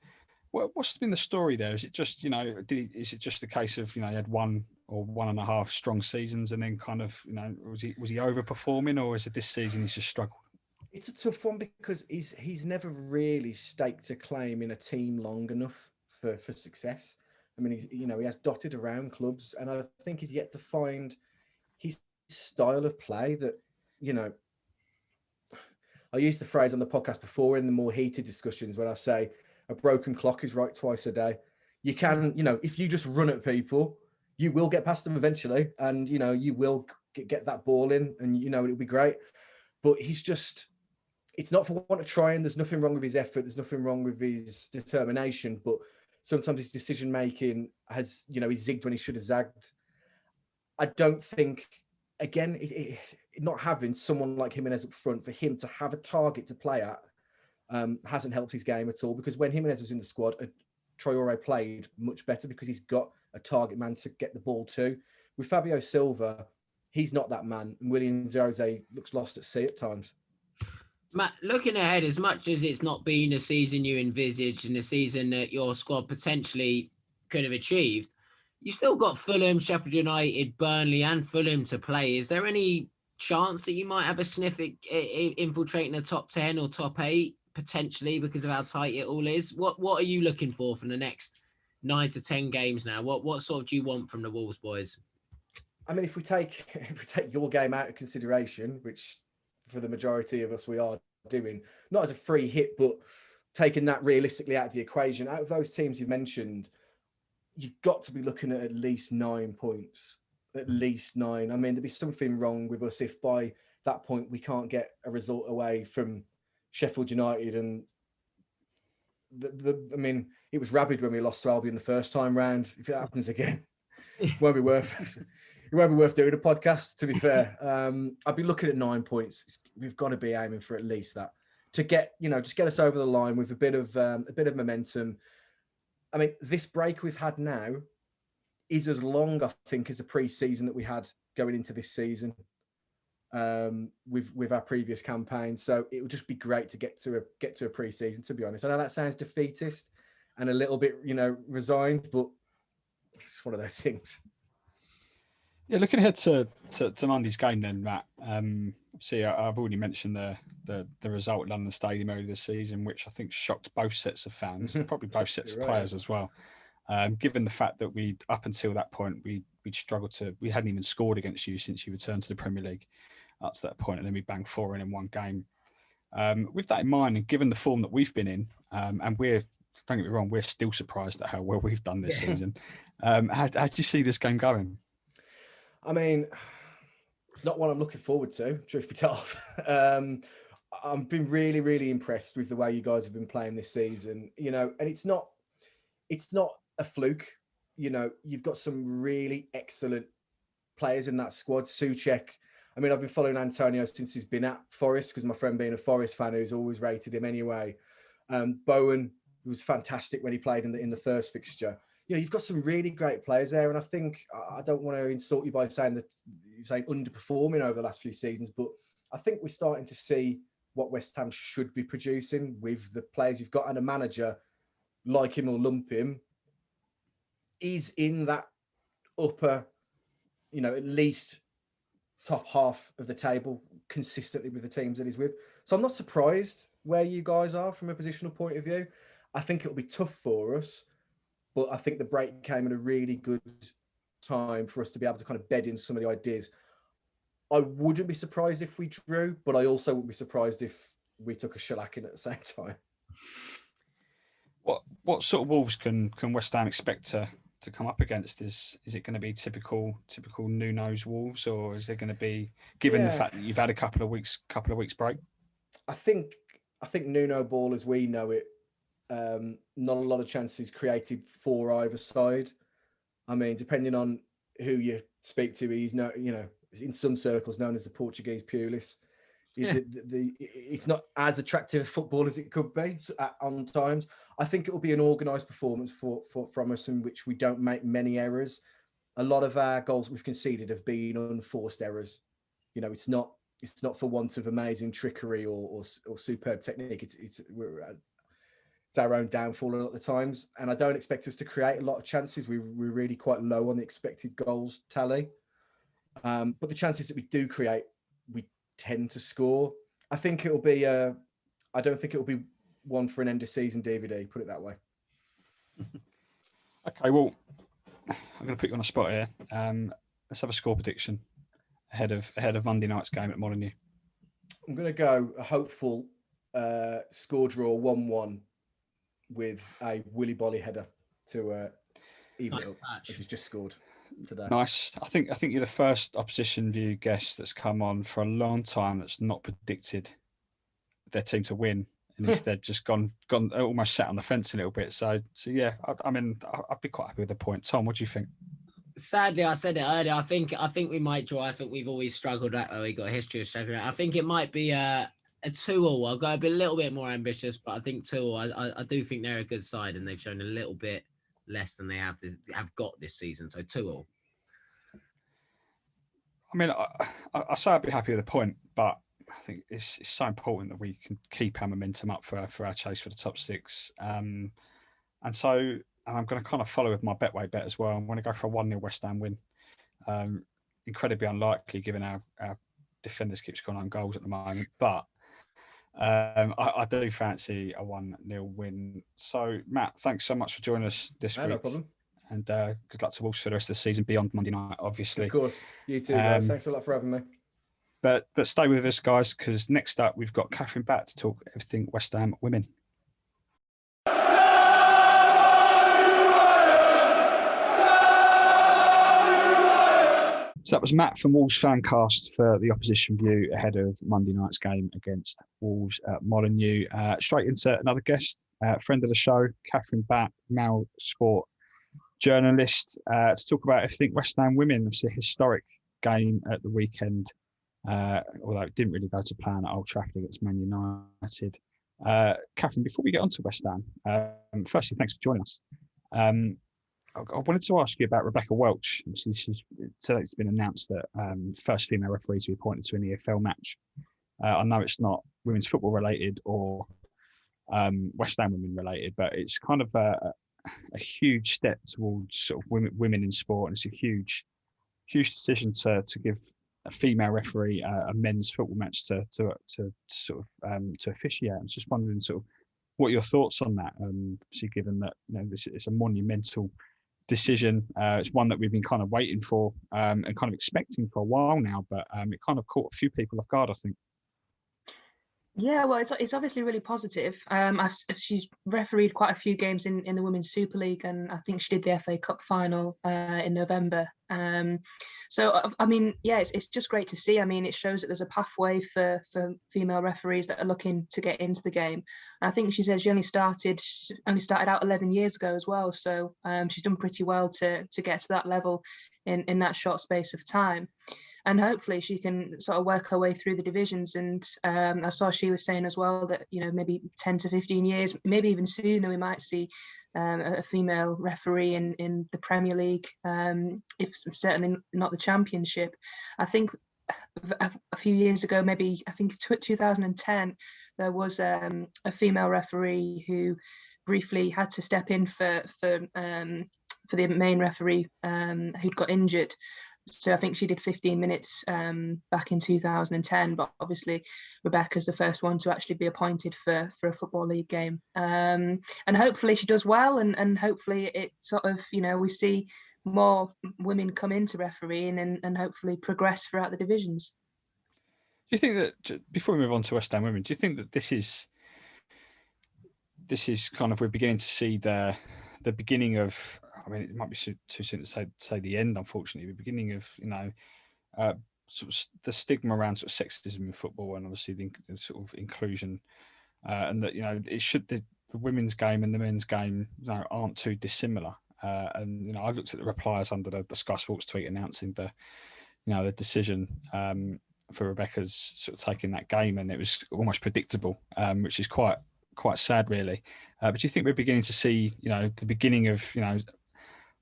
What's been the story there? Is it just is it just the case of he had 1 or 1.5 strong seasons, and then kind of was he overperforming, or is it this season he's just struggled? It's a tough one because he's never really staked a claim in a team long enough for success. I mean, he has dotted around clubs, and I think he's yet to find his style of play that, I used the phrase on the podcast before in the more heated discussions when I say a broken clock is right twice a day. You can, if you just run at people, you will get past them eventually, and you will get that ball in, and it'll be great. But it's not for want of trying. There's nothing wrong with his effort. There's nothing wrong with his determination. But sometimes his decision making has, he zigged when he should have zagged. I don't think, again, not having someone like Jimenez up front, for him to have a target to play at, hasn't helped his game at all. Because when Jimenez was in the squad, Traore played much better because he's got a target man to get the ball to. With Fabio Silva, he's not that man. And William Jose looks lost at sea at times. Matt, looking ahead, as much as it's not been a season you envisaged and a season that your squad potentially could have achieved, you still got Fulham, Sheffield United, Burnley and Fulham to play. Is there any chance that you might have a sniff at infiltrating the top 10 or top 8 potentially because of how tight it all is? What are you looking for from the next 9 to 10 games now? What sort do you want from the Wolves boys? I mean, if we take your game out of consideration, which for the majority of us we are doing, not as a free hit, but taking that realistically out of the equation, out of those teams you mentioned, you've got to be looking at least 9 points. At least 9. I mean, there'd be something wrong with us if by that point we can't get a result away from Sheffield United. And I mean, it was rabid when we lost to Albion the first time round. If it happens again, it won't be worth doing a podcast, to be fair. I'd be looking at 9 points. We've got to be aiming for at least that to get, just get us over the line with a bit of momentum. I mean, this break we've had now is as long, I think, as the pre-season that we had going into this season with our previous campaign. So it would just be great to get to a pre-season, to be honest. I know that sounds defeatist and a little bit, resigned, but it's one of those things. Yeah, looking ahead to Monday's game then, Matt. See, I've already mentioned the result at London Stadium earlier this season, which I think shocked both sets of fans, probably both sets of players as well. Given the fact that we, up until that point, we'd struggled we hadn't even scored against you since you returned to the Premier League up to that point, and then we banged 4 in one game. With that in mind, and given the form that we've been in, and don't get me wrong, we're still surprised at how well we've done this season. How do you see this game going? I mean, it's not what I'm looking forward to, truth be told. I've been really, really impressed with the way you guys have been playing this season, and it's not a fluke. You've got some really excellent players in that squad. Soucek. I mean, I've been following Antonio since he's been at Forest, because my friend being a Forest fan who's always rated him anyway. Bowen was fantastic when he played in the first fixture. You've got some really great players there, and I think, I don't want to insult you by saying that you're saying underperforming over the last few seasons, but I think we're starting to see what West Ham should be producing with the players you've got, and a manager, like him or lump him, is in that upper, at least top half of the table consistently with the teams that he's with. So I'm not surprised where you guys are from a positional point of view. I think it'll be tough for us, but I think the break came at a really good time for us to be able to kind of bed in some of the ideas. I wouldn't be surprised if we drew, but I also wouldn't be surprised if we took a shellacking at the same time. What sort of Wolves can West Ham expect to come up against? Is it going to be typical Nuno's Wolves, or is it going to be, given the fact that you've had a couple of weeks break? I think Nuno ball as we know it, not a lot of chances created for either side. I mean, depending on who you speak to, he's in some circles known as the Portuguese Pulis. It's not as attractive a football as it could be on times. I think it will be an organised performance from us, in which we don't make many errors. A lot of our goals we've conceded have been unforced errors. It's not for want of amazing trickery or superb technique. It's our own downfall a lot of the times, and I don't expect us to create a lot of chances. We're really quite low on the expected goals tally, but the chances that we do create, we tend to score. I think it'll be I don't think it'll be one for an end of season DVD, put it that way. Okay, well, I'm going to put you on a spot here. Let's have a score prediction ahead of Monday night's game at Molineux. I'm going to go a hopeful score draw 1-1 with a Willy Bolly header to even it up, as he's just scored today. Nice. I think you're the first opposition view guest that's come on for a long time that's not predicted their team to win, and instead just gone almost sat on the fence a little bit. So yeah, I mean, I'd be quite happy with the point. Tom, what do you think? Sadly, I said it earlier. I think we might draw. I think we've always struggled at. We got a history of struggling. I think it might be a 2-2. I'll go a little bit more ambitious, but I think 2-2. I do think they're a good side, and they've shown a little bit less than they have got this season. So 2-2. I mean, I say I'd be happy with the point, but I think it's so important that we can keep our momentum up for our chase for the top 6. And I'm going to kind of follow with my Betway bet as well. I'm going to go for a 1-0 West Ham win. Incredibly unlikely given our defenders keep scoring on goals at the moment, but I do fancy a 1-0 win. So Matt, thanks so much for joining us this week. No problem. And good luck to Wolves for the rest of the season beyond Monday night, obviously. Of course. You too, guys. Thanks a lot for having me. But stay with us, guys, because next up we've got Catherine Batt to talk everything West Ham women. So that was Matt from Wolves Fancast for the opposition view ahead of Monday night's game against Wolves at Molineux. Straight into another guest, friend of the show, Catherine Batt, Mail Sport journalist, to talk about everything West Ham women. It's a historic game at the weekend, although it didn't really go to plan at Old Trafford against Man United. Catherine, before we get on to West Ham, firstly, thanks for joining us. I wanted to ask you about Rebecca Welch. It's been announced that first female referee to be appointed to an EFL match. I know it's not women's football related or West Ham women related, but it's kind of a huge step towards sort of women in sport, and it's a huge decision to give a female referee a men's football match to officiate. I was just wondering sort of what your thoughts on that. Obviously, given that it's a monumental decision, it's one that we've been kind of waiting for and kind of expecting for a while now, but it kind of caught a few people off guard, I think. Yeah, well, it's obviously really positive. She's refereed quite a few games in the Women's Super League, and I think she did the FA Cup final in November. So, I mean, yeah, it's just great to see. I mean, it shows that there's a pathway for female referees that are looking to get into the game. And I think she said she only started out 11 years ago as well. So she's done pretty well to get to that level in that short space of time. And hopefully she can sort of work her way through the divisions. And I saw she was saying as well that, maybe 10 to 15 years, maybe even sooner, we might see a female referee in the Premier League, if certainly not the Championship. I think a few years ago, maybe I think 2010, there was a female referee who briefly had to step in for the main referee who'd got injured. So I think she did 15 minutes back in 2010, but obviously Rebecca's the first one to actually be appointed for a Football League game. And hopefully she does well, and hopefully it sort of, we see more women come into refereeing and hopefully progress throughout the divisions. Do you think that, before we move on to West Ham women, do you think that this is kind of, we're beginning to see the beginning of, I mean, it might be too soon to say the end, unfortunately, the beginning of, sort of the stigma around sort of sexism in football, and obviously the sort of inclusion, and that, the women's game and the men's game aren't too dissimilar. And, I looked at the replies under the Sky Sports tweet announcing the decision for Rebecca's sort of taking that game, and it was almost predictable, which is quite sad, really. But do you think we're beginning to see, the beginning of,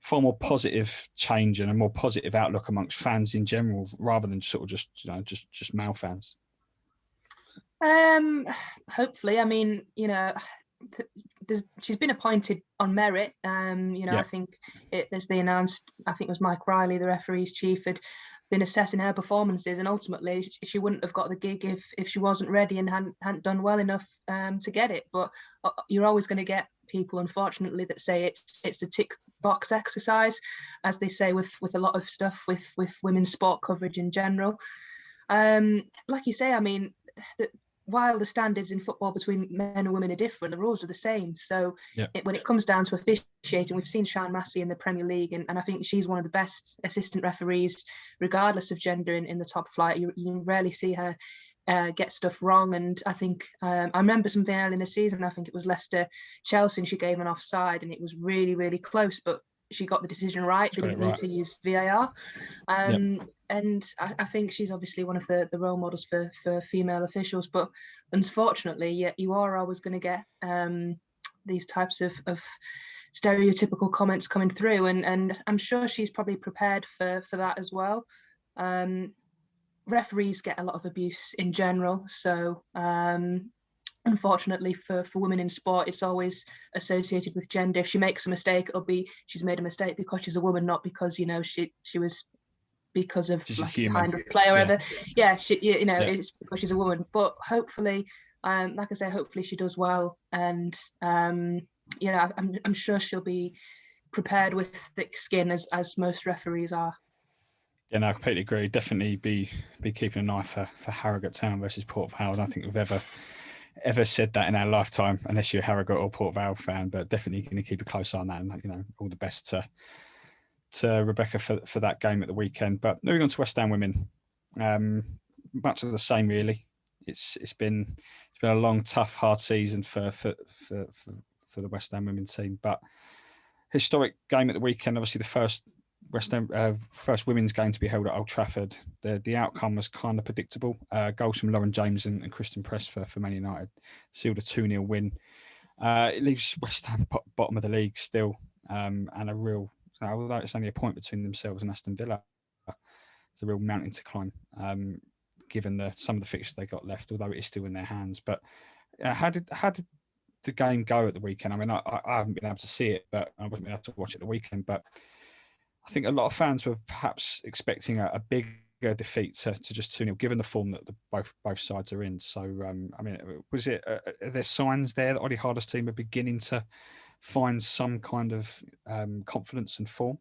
far more positive change and a more positive outlook amongst fans in general, rather than sort of just male fans? Hopefully, I mean, she's been appointed on merit. I think as they announced, I think it was Mike Riley, the referee's chief, had been assessing her performances, and ultimately she wouldn't have got the gig if she wasn't ready and hadn't done well enough to get it. But you're always going to get people, unfortunately, that say it's a tick box exercise, as they say with a lot of stuff with women's sport coverage in general. Like you say, I mean, while the standards in football between men and women are different, the rules are the same. So when it comes down to officiating, we've seen Sian Massey in the Premier League, and I think she's one of the best assistant referees, regardless of gender, in the top flight. You rarely see her get stuff wrong. And I think I remember something early in the season, I think it was Leicester-Chelsea, and she gave an offside, and it was really, really close, but she got the decision right. They didn't need to use VAR. And I think she's obviously one of the role models for female officials. But unfortunately, you are always going to get these types of stereotypical comments coming through. And I'm sure she's probably prepared for that as well. Referees get a lot of abuse in general. So unfortunately for women in sport, it's always associated with gender. If she makes a mistake, it'll be she's made a mistake because she's a woman, not because she was because of kind of play or whatever. It's because she's a woman. But hopefully, like I say, hopefully she does well, and I'm sure she'll be prepared with thick skin as most referees are. Yeah, no, I completely agree. Definitely be keeping an eye for Harrogate Town versus Port Vale. I don't think we've ever said that in our lifetime, unless you're a Harrogate or Port Vale fan, but definitely going to keep a close eye on that. And all the best to Rebecca for that game at the weekend. But moving on to West Ham women, much of the same really. It's been a long, tough, hard season for the West Ham women team. But historic game at the weekend. Obviously, the first West Ham first women's game to be held at Old Trafford. The outcome was kind of predictable. Goals from Lauren James and Kristen Press for Man United sealed a 2-0 win. It leaves West Ham bottom of the league still, and although it's only a point between themselves and Aston Villa, it's a real mountain to climb, given some of the fixtures they got left, although it is still in their hands. But how did the game go at the weekend? I mean, I haven't been able to see it, but I wasn't able to watch it the weekend. But I think a lot of fans were perhaps expecting a bigger defeat to just 2-0, given the form that both sides are in. So, I mean, are there signs there that Ollie Harder's team are beginning to find some kind of confidence and form?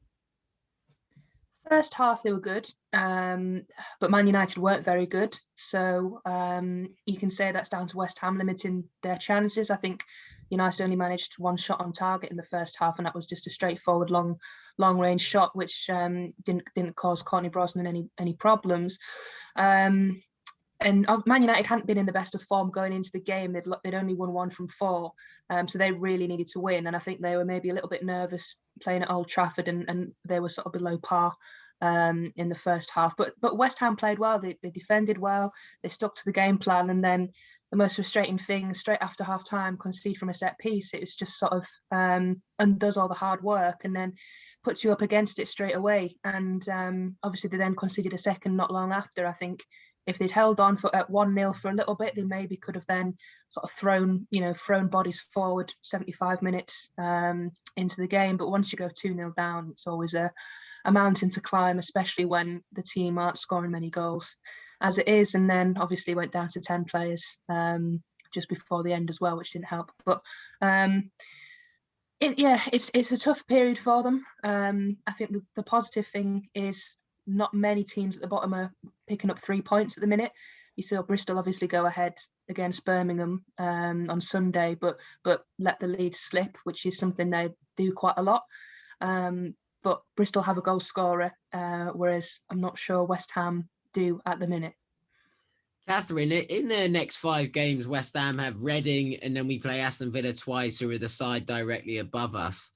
First half they were good, but Man United weren't very good. So you can say that's down to West Ham limiting their chances. I think United only managed one shot on target in the first half, and that was just a straightforward long range shot, which didn't cause Courtney Brosnan any problems. And Man United hadn't been in the best of form going into the game. They'd only won 1 from 4, so they really needed to win. And I think they were maybe a little bit nervous playing at Old Trafford, and they were sort of below par in the first half. But West Ham played well. They defended well. They stuck to the game plan. And then the most frustrating thing, straight after half time, concede from a set piece. It was just sort of undoes all the hard work and then puts you up against it straight away. And obviously they then conceded a second not long after. I think if they'd held on at 1-0 for a little bit, they maybe could have then sort of thrown bodies forward 75 minutes into the game. But once you go 2-0 down, it's always a mountain to climb, especially when the team aren't scoring many goals as it is. And then obviously went down to 10 players just before the end as well, which didn't help. But it's a tough period for them. I think the positive thing is not many teams at the bottom are picking up 3 points at the minute. You saw Bristol obviously go ahead against Birmingham on Sunday, but let the lead slip, which is something they do quite a lot. But Bristol have a goal scorer, whereas I'm not sure West Ham do at the minute. Catherine, in the next 5 games, West Ham have Reading, and then we play Aston Villa twice, who are the side directly above us.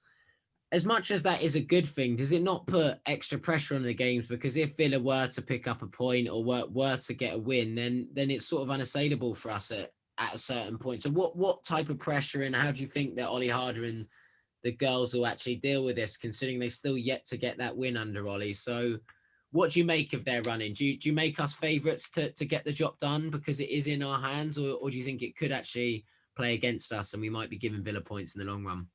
As much as that is a good thing, does it not put extra pressure on the games? Because if Villa were to pick up a point or were to get a win, then it's sort of unassailable for us at a certain point. So what type of pressure, and how do you think that Ollie Harder and the girls will actually deal with this, considering they still yet to get that win under Ollie? So what do you make of their running? Do you make us favourites to get the job done because it is in our hands, or do you think it could actually play against us and we might be giving Villa points in the long run?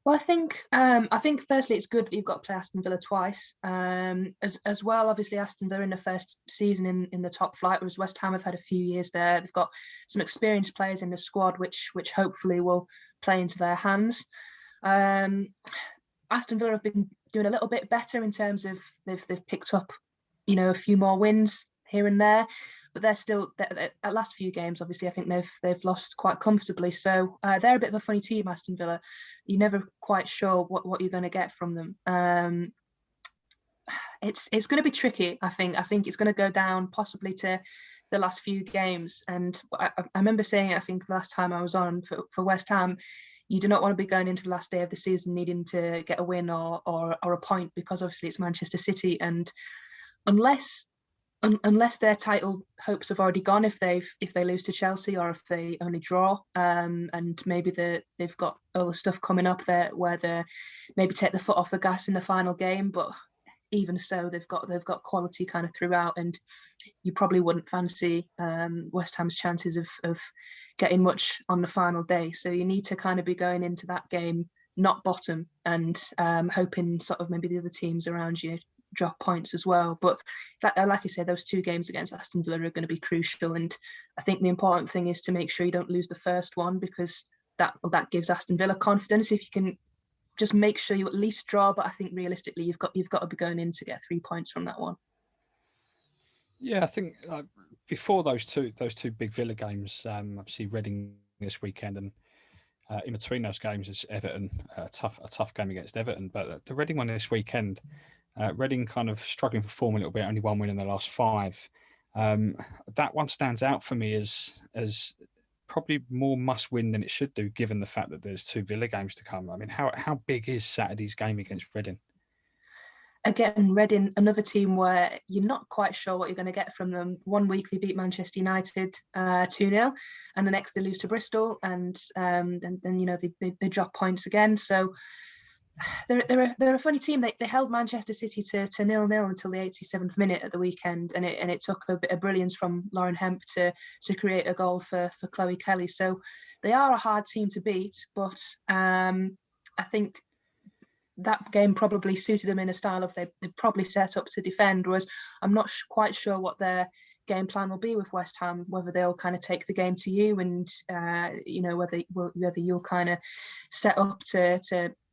Well, I think firstly it's good that you've got to play Aston Villa twice. As well, obviously Aston Villa in the first season in the top flight, whereas West Ham have had a few years there. They've got some experienced players in the squad, which hopefully will play into their hands. Aston Villa have been doing a little bit better in terms of they've picked up, a few more wins here and there. but they're still at last few games. Obviously, I think they've lost quite comfortably. So they're a bit of a funny team, Aston Villa. You're never quite sure what you're going to get from them. It's going to be tricky. I think it's going to go down possibly to the last few games. And I remember saying, I think last time I was on for West Ham, you do not want to be going into the last day of the season needing to get a win or a point, because obviously it's Manchester City, and unless their title hopes have already gone, if they lose to Chelsea, or if they only draw, and maybe they've got other stuff coming up there where they maybe take the foot off the gas in the final game, but even so, they've got quality kind of throughout, and you probably wouldn't fancy West Ham's chances of getting much on the final day. So you need to kind of be going into that game not bottom, and hoping sort of maybe the other teams around you drop points as well. But like you say, those two games against Aston Villa are going to be crucial, and I think the important thing is to make sure you don't lose the first one, because that gives Aston Villa confidence. If you can just make sure you at least draw, but I think realistically you've got to be going in to get 3 points from that one. Yeah, I think before those two big Villa games, obviously Reading this weekend, and in between those games is Everton, a tough game against Everton. But the Reading one this weekend, Reading kind of struggling for form a little bit, only 1 win in the last 5. That one stands out for me as probably more must win than it should do, given the fact that there's 2 Villa games to come. I mean, how big is Saturday's game against Reading? Again, Reading, another team where you're not quite sure what you're going to get from them. 1 week they beat Manchester United 2-0, and the next they lose to Bristol, and then they drop points again. So they're a funny team. They held Manchester City to 0-0 until the 87th minute at the weekend, and it took a bit of brilliance from Lauren Hemp to create a goal for Chloe Kelly. So they are a hard team to beat, but I think that game probably suited them in a style of they probably set up to defend, whereas I'm not quite sure what their game plan will be with West Ham, whether they'll kind of take the game to you, and whether you'll kind of set up to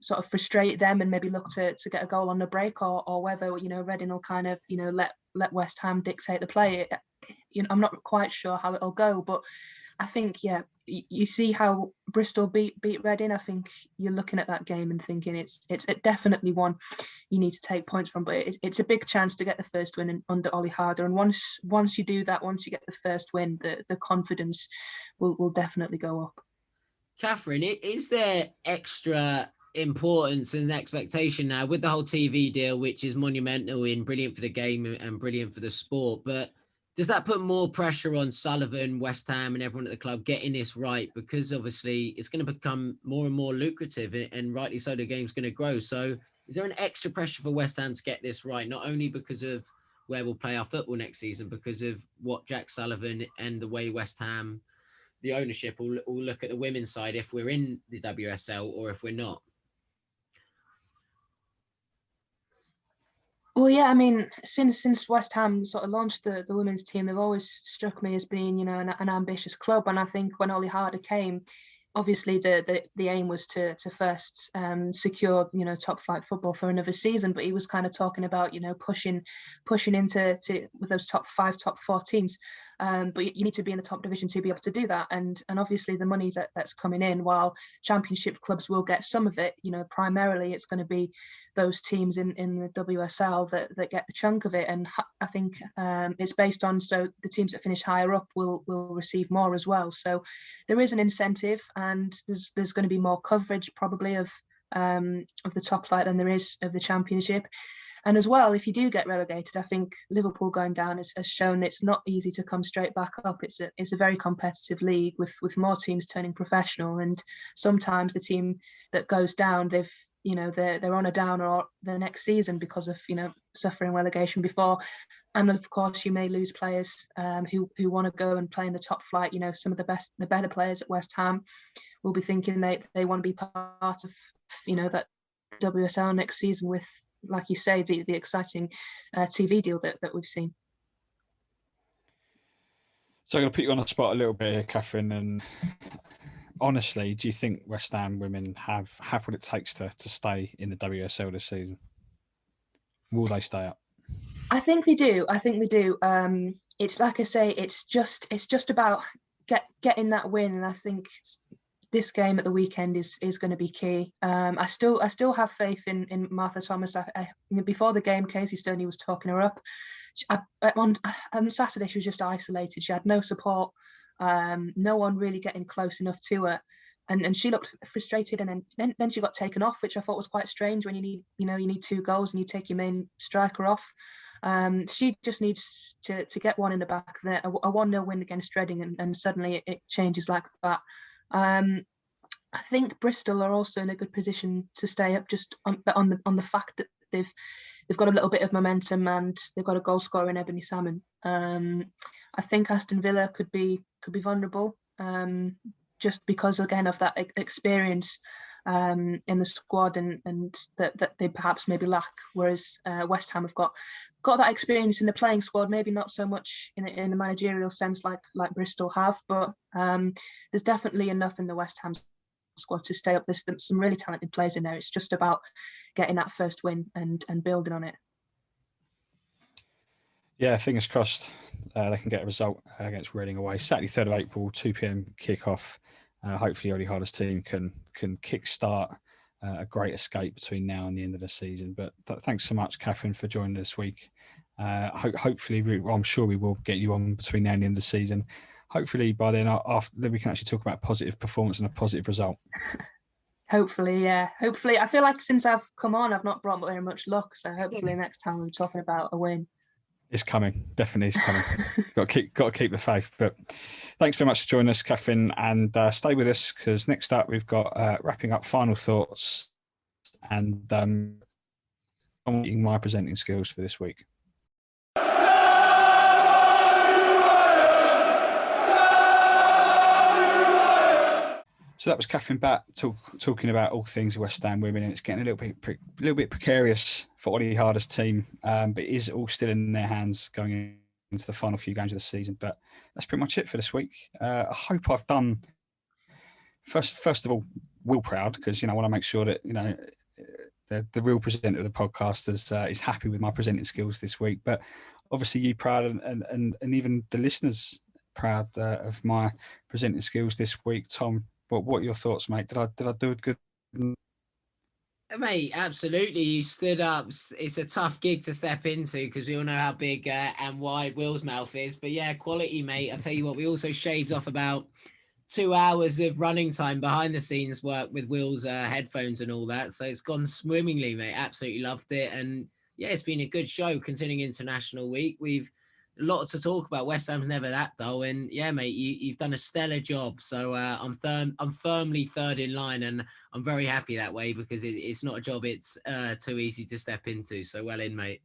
sort of frustrate them and maybe look to get a goal on the break, or whether Reading will kind of let West Ham dictate the play. I'm not quite sure how it'll go, but I think you see how Bristol beat Reading. I think you're looking at that game and thinking it's definitely one you need to take points from, but it's a big chance to get the first win under Ollie Harder. And once you do that, once you get the first win, the confidence will definitely go up. Catherine, is there extra importance and expectation now with the whole TV deal, which is monumental and brilliant for the game and brilliant for the sport, but does that put more pressure on Sullivan, West Ham, and everyone at the club getting this right? Because obviously it's going to become more and more lucrative, and rightly so, the game's going to grow. So is there an extra pressure for West Ham to get this right? Not only because of where we'll play our football next season, because of what Jack Sullivan and the way West Ham, the ownership, will look at the women's side if we're in the WSL or if we're not. Well, yeah, I mean, since West Ham sort of launched the women's team, they've always struck me as being, an ambitious club. And I think when Ollie Harder came, obviously the aim was to first secure, top flight football for another season. But he was kind of talking about, pushing into with those top 5, top 4 teams. But you need to be in the top division to be able to do that. And obviously the money that's coming in, while championship clubs will get some of it, primarily it's going to be those teams in the WSL that get the chunk of it. And I think it's based on, so the teams that finish higher up will receive more as well. So there is an incentive, and there's going to be more coverage probably of the top flight than there is of the championship. And as well, if you do get relegated, I think Liverpool going down has shown it's not easy to come straight back up. It's a very competitive league with more teams turning professional, and sometimes the team that goes down, they're on a downer or the next season because of suffering relegation before. And of course, you may lose players who want to go and play in the top flight. Some of the better players at West Ham will be thinking they want to be part of that WSL next season with, like you say, the exciting TV deal that we've seen. So I'm going to put you on the spot a little bit here, Catherine. And honestly, do you think West Ham women have what it takes to stay in the WSL this season? Will they stay up? I think they do. it's like I say, it's just about getting that win, and I think this game at the weekend is going to be key. I still have faith in Martha Thomas. Before the game, Casey Stoney was talking her up. On Saturday, she was just isolated. She had no support, no one really getting close enough to her, and she looked frustrated. And then she got taken off, which I thought was quite strange. When you need 2 goals and you take your main striker off. She just needs to get one in the back of it, a 1-0 win against Reading, and suddenly it changes like that. I think Bristol are also in a good position to stay up, just on the fact that they've got a little bit of momentum and they've got a goal scorer in Ebony Salmon. I think Aston Villa could be vulnerable, just because again of that experience in the squad and that they perhaps maybe lack. Whereas West Ham have got that experience in the playing squad, maybe not so much in a managerial sense like Bristol have, but there's definitely enough in the West Ham squad to stay up. There's some really talented players in there. It's just about getting that first win and building on it. Yeah, fingers crossed they can get a result against Reading away. Saturday, 3rd of April, 2 p.m. kick-off. Hopefully Ollie Harder's team can kick-start a great escape between now and the end of the season. But thanks so much, Catherine, for joining us this week. Hopefully, I'm sure we will get you on between now and the end of the season. Hopefully by then, after we can actually talk about positive performance and a positive result. Hopefully, yeah. Hopefully, I feel like since I've come on, I've not brought very much luck. So hopefully next time I'm talking about a win. It's coming. Definitely is coming. got to keep the faith. But thanks very much for joining us, Catherine, and stay with us, because next up we've got wrapping up final thoughts and my presenting skills for this week. So that was Catherine Batt talking about all things West Ham women, and it's getting a little bit precarious for Ollie Harder's team, but it is all still in their hands going into the final few games of the season. But that's pretty much it for this week. I hope I've done first of all Will proud, because I want to make sure that the real presenter of the podcast is happy with my presenting skills this week. But obviously you proud, and even the listeners proud of my presenting skills this week. Tom, what are your thoughts, mate? Did I do it good? Mate, absolutely. You stood up. It's a tough gig to step into because we all know how big and wide Will's mouth is. But yeah, quality, mate. I tell you what, we also shaved off about 2 hours of running time behind the scenes work with Will's headphones and all that. So it's gone swimmingly, mate. Absolutely loved it. And yeah, it's been a good show considering International Week. We've a lot to talk about. West Ham's never that dull, and yeah, mate, you've done a stellar job. So I'm firmly 3rd in line, and I'm very happy that way because it's not a job it's too easy to step into. So well in, mate.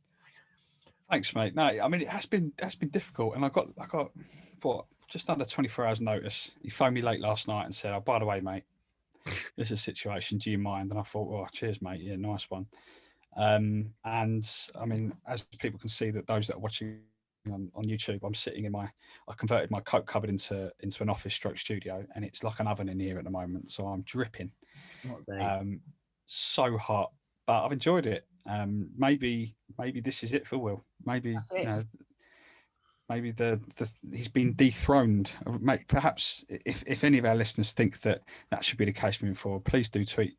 Thanks, mate. No, I mean it has been difficult, and I got what, just under 24 hours notice. He phoned me late last night and said, "Oh, by the way, mate, this is a situation. Do you mind?" And I thought, "Oh, cheers, mate. Yeah, nice one." And I mean, as people can see, that those that are watching on YouTube, I'm sitting I converted my coat cupboard into an office stroke studio, and it's like an oven in here at the moment, so I'm dripping. So hot, but I've enjoyed it. Maybe this is it for Will. Maybe maybe he's been dethroned. Perhaps if any of our listeners think that should be the case moving forward, please do tweet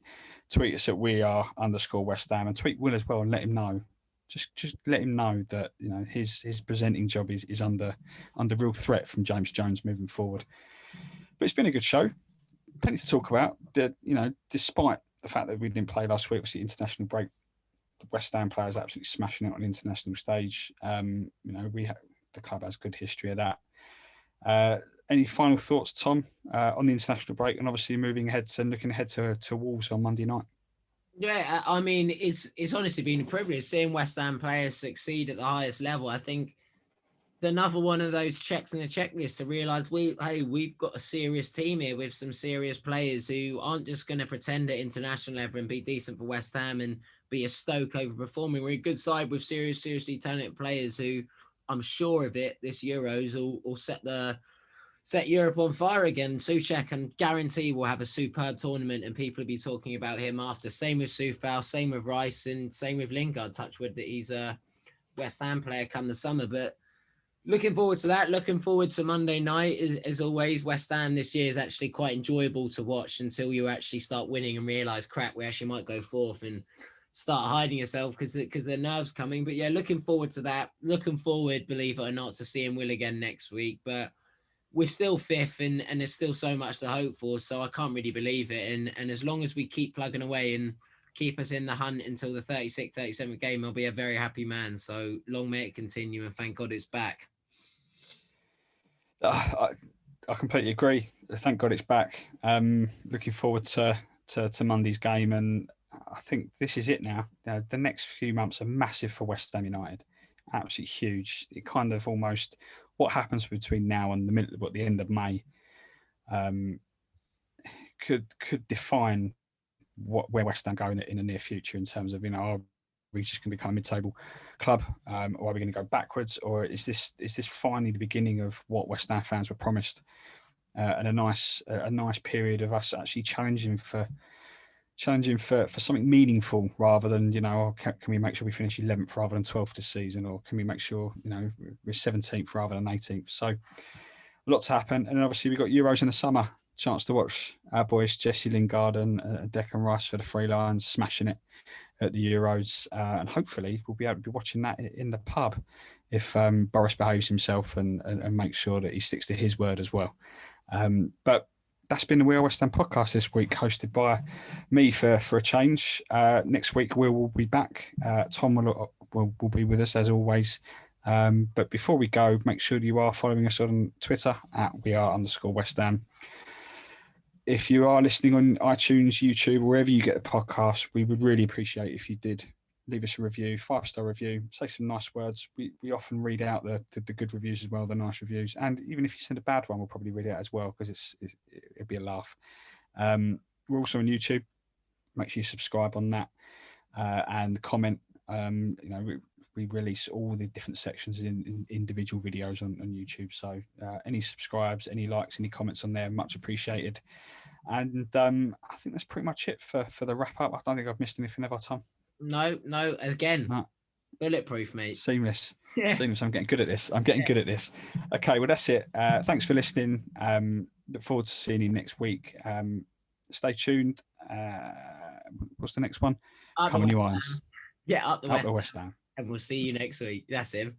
us at @WeAre_West Ham, and tweet Will as well and let him know. Just let him know that his presenting job is under real threat from James Jones moving forward. But it's been a good show. Plenty to talk about. Despite the fact that we didn't play last week, was the international break. The West Ham players absolutely smashing it on the international stage. The club has good history of that. Any final thoughts, Tom, on the international break, and obviously looking ahead to Wolves on Monday night? Yeah, I mean, it's honestly been a privilege seeing West Ham players succeed at the highest level. I think it's another one of those checks in the checklist to realise we've got a serious team here with some serious players who aren't just going to pretend at international level and be decent for West Ham and be a Stoke overperforming. We're a good side with seriously talented players who, I'm sure of it, this Euros will set Europe on fire again. Soucek, and guarantee will have a superb tournament, and people will be talking about him after. Same with Soufal, same with Rice, and same with Lingard. Touchwood that he's a West Ham player come the summer. But Looking forward to that. Looking forward to Monday night. As always, West Ham this year is actually quite enjoyable to watch until you actually start winning and realise, crap, we actually might go fourth and start hiding yourself because the nerves coming. But yeah, looking forward to that. Looking forward, believe it or not, to seeing Will again next week. But we're still fifth and there's still so much to hope for. So I can't really believe it. And as long as we keep plugging away and keep us in the hunt until the 36th, 37th game, I'll be a very happy man. So long may it continue, and thank God it's back. I completely agree. Thank God it's back. Looking forward to Monday's game, and I think this is it now. The next few months are massive for West Ham United. Absolutely huge. It kind of almost what happens between now and the end of May could define where West Ham go in the near future in terms of, are we just going to become a mid-table club, or are we going to go backwards, or is this finally the beginning of what West Ham fans were promised, and a nice period of us actually challenging for something meaningful rather than can we make sure we finish 11th rather than 12th this season, or can we make sure we're 17th rather than 18th? So a lot to happen, and obviously we've got Euros in the summer. Chance to watch our boys Jesse Lingard and Declan Rice for the Three Lions smashing it at the Euros, and hopefully we'll be able to be watching that in the pub if Boris behaves himself and makes sure that he sticks to his word as well. But that's been the We Are West Ham podcast this week, hosted by me for a change. Next week we will be back. Tom will be with us as always. But before we go, make sure you are following us on Twitter at @WeAre_West Ham. If you are listening on iTunes, YouTube, wherever you get the podcast, we would really appreciate if you did leave us a review, 5-star review, say some nice words. We often read out the good reviews as well, the nice reviews. And even if you send a bad one, we'll probably read it out as well because it'd be a laugh. We're also on YouTube. Make sure you subscribe on that and comment. We release all the different sections in individual videos on YouTube. So any subscribes, any likes, any comments on there, much appreciated. And I think that's pretty much it for the wrap up. I don't think I've missed anything, have I, Tom? No. Again, no. Bulletproof, mate. Seamless. Yeah. Seamless. I'm getting good at this. Okay, well, that's it. Thanks for listening. Look forward to seeing you next week. Stay tuned. What's the next one? Coming New Irons. Yeah, up the West Ham. And we'll see you next week. That's him.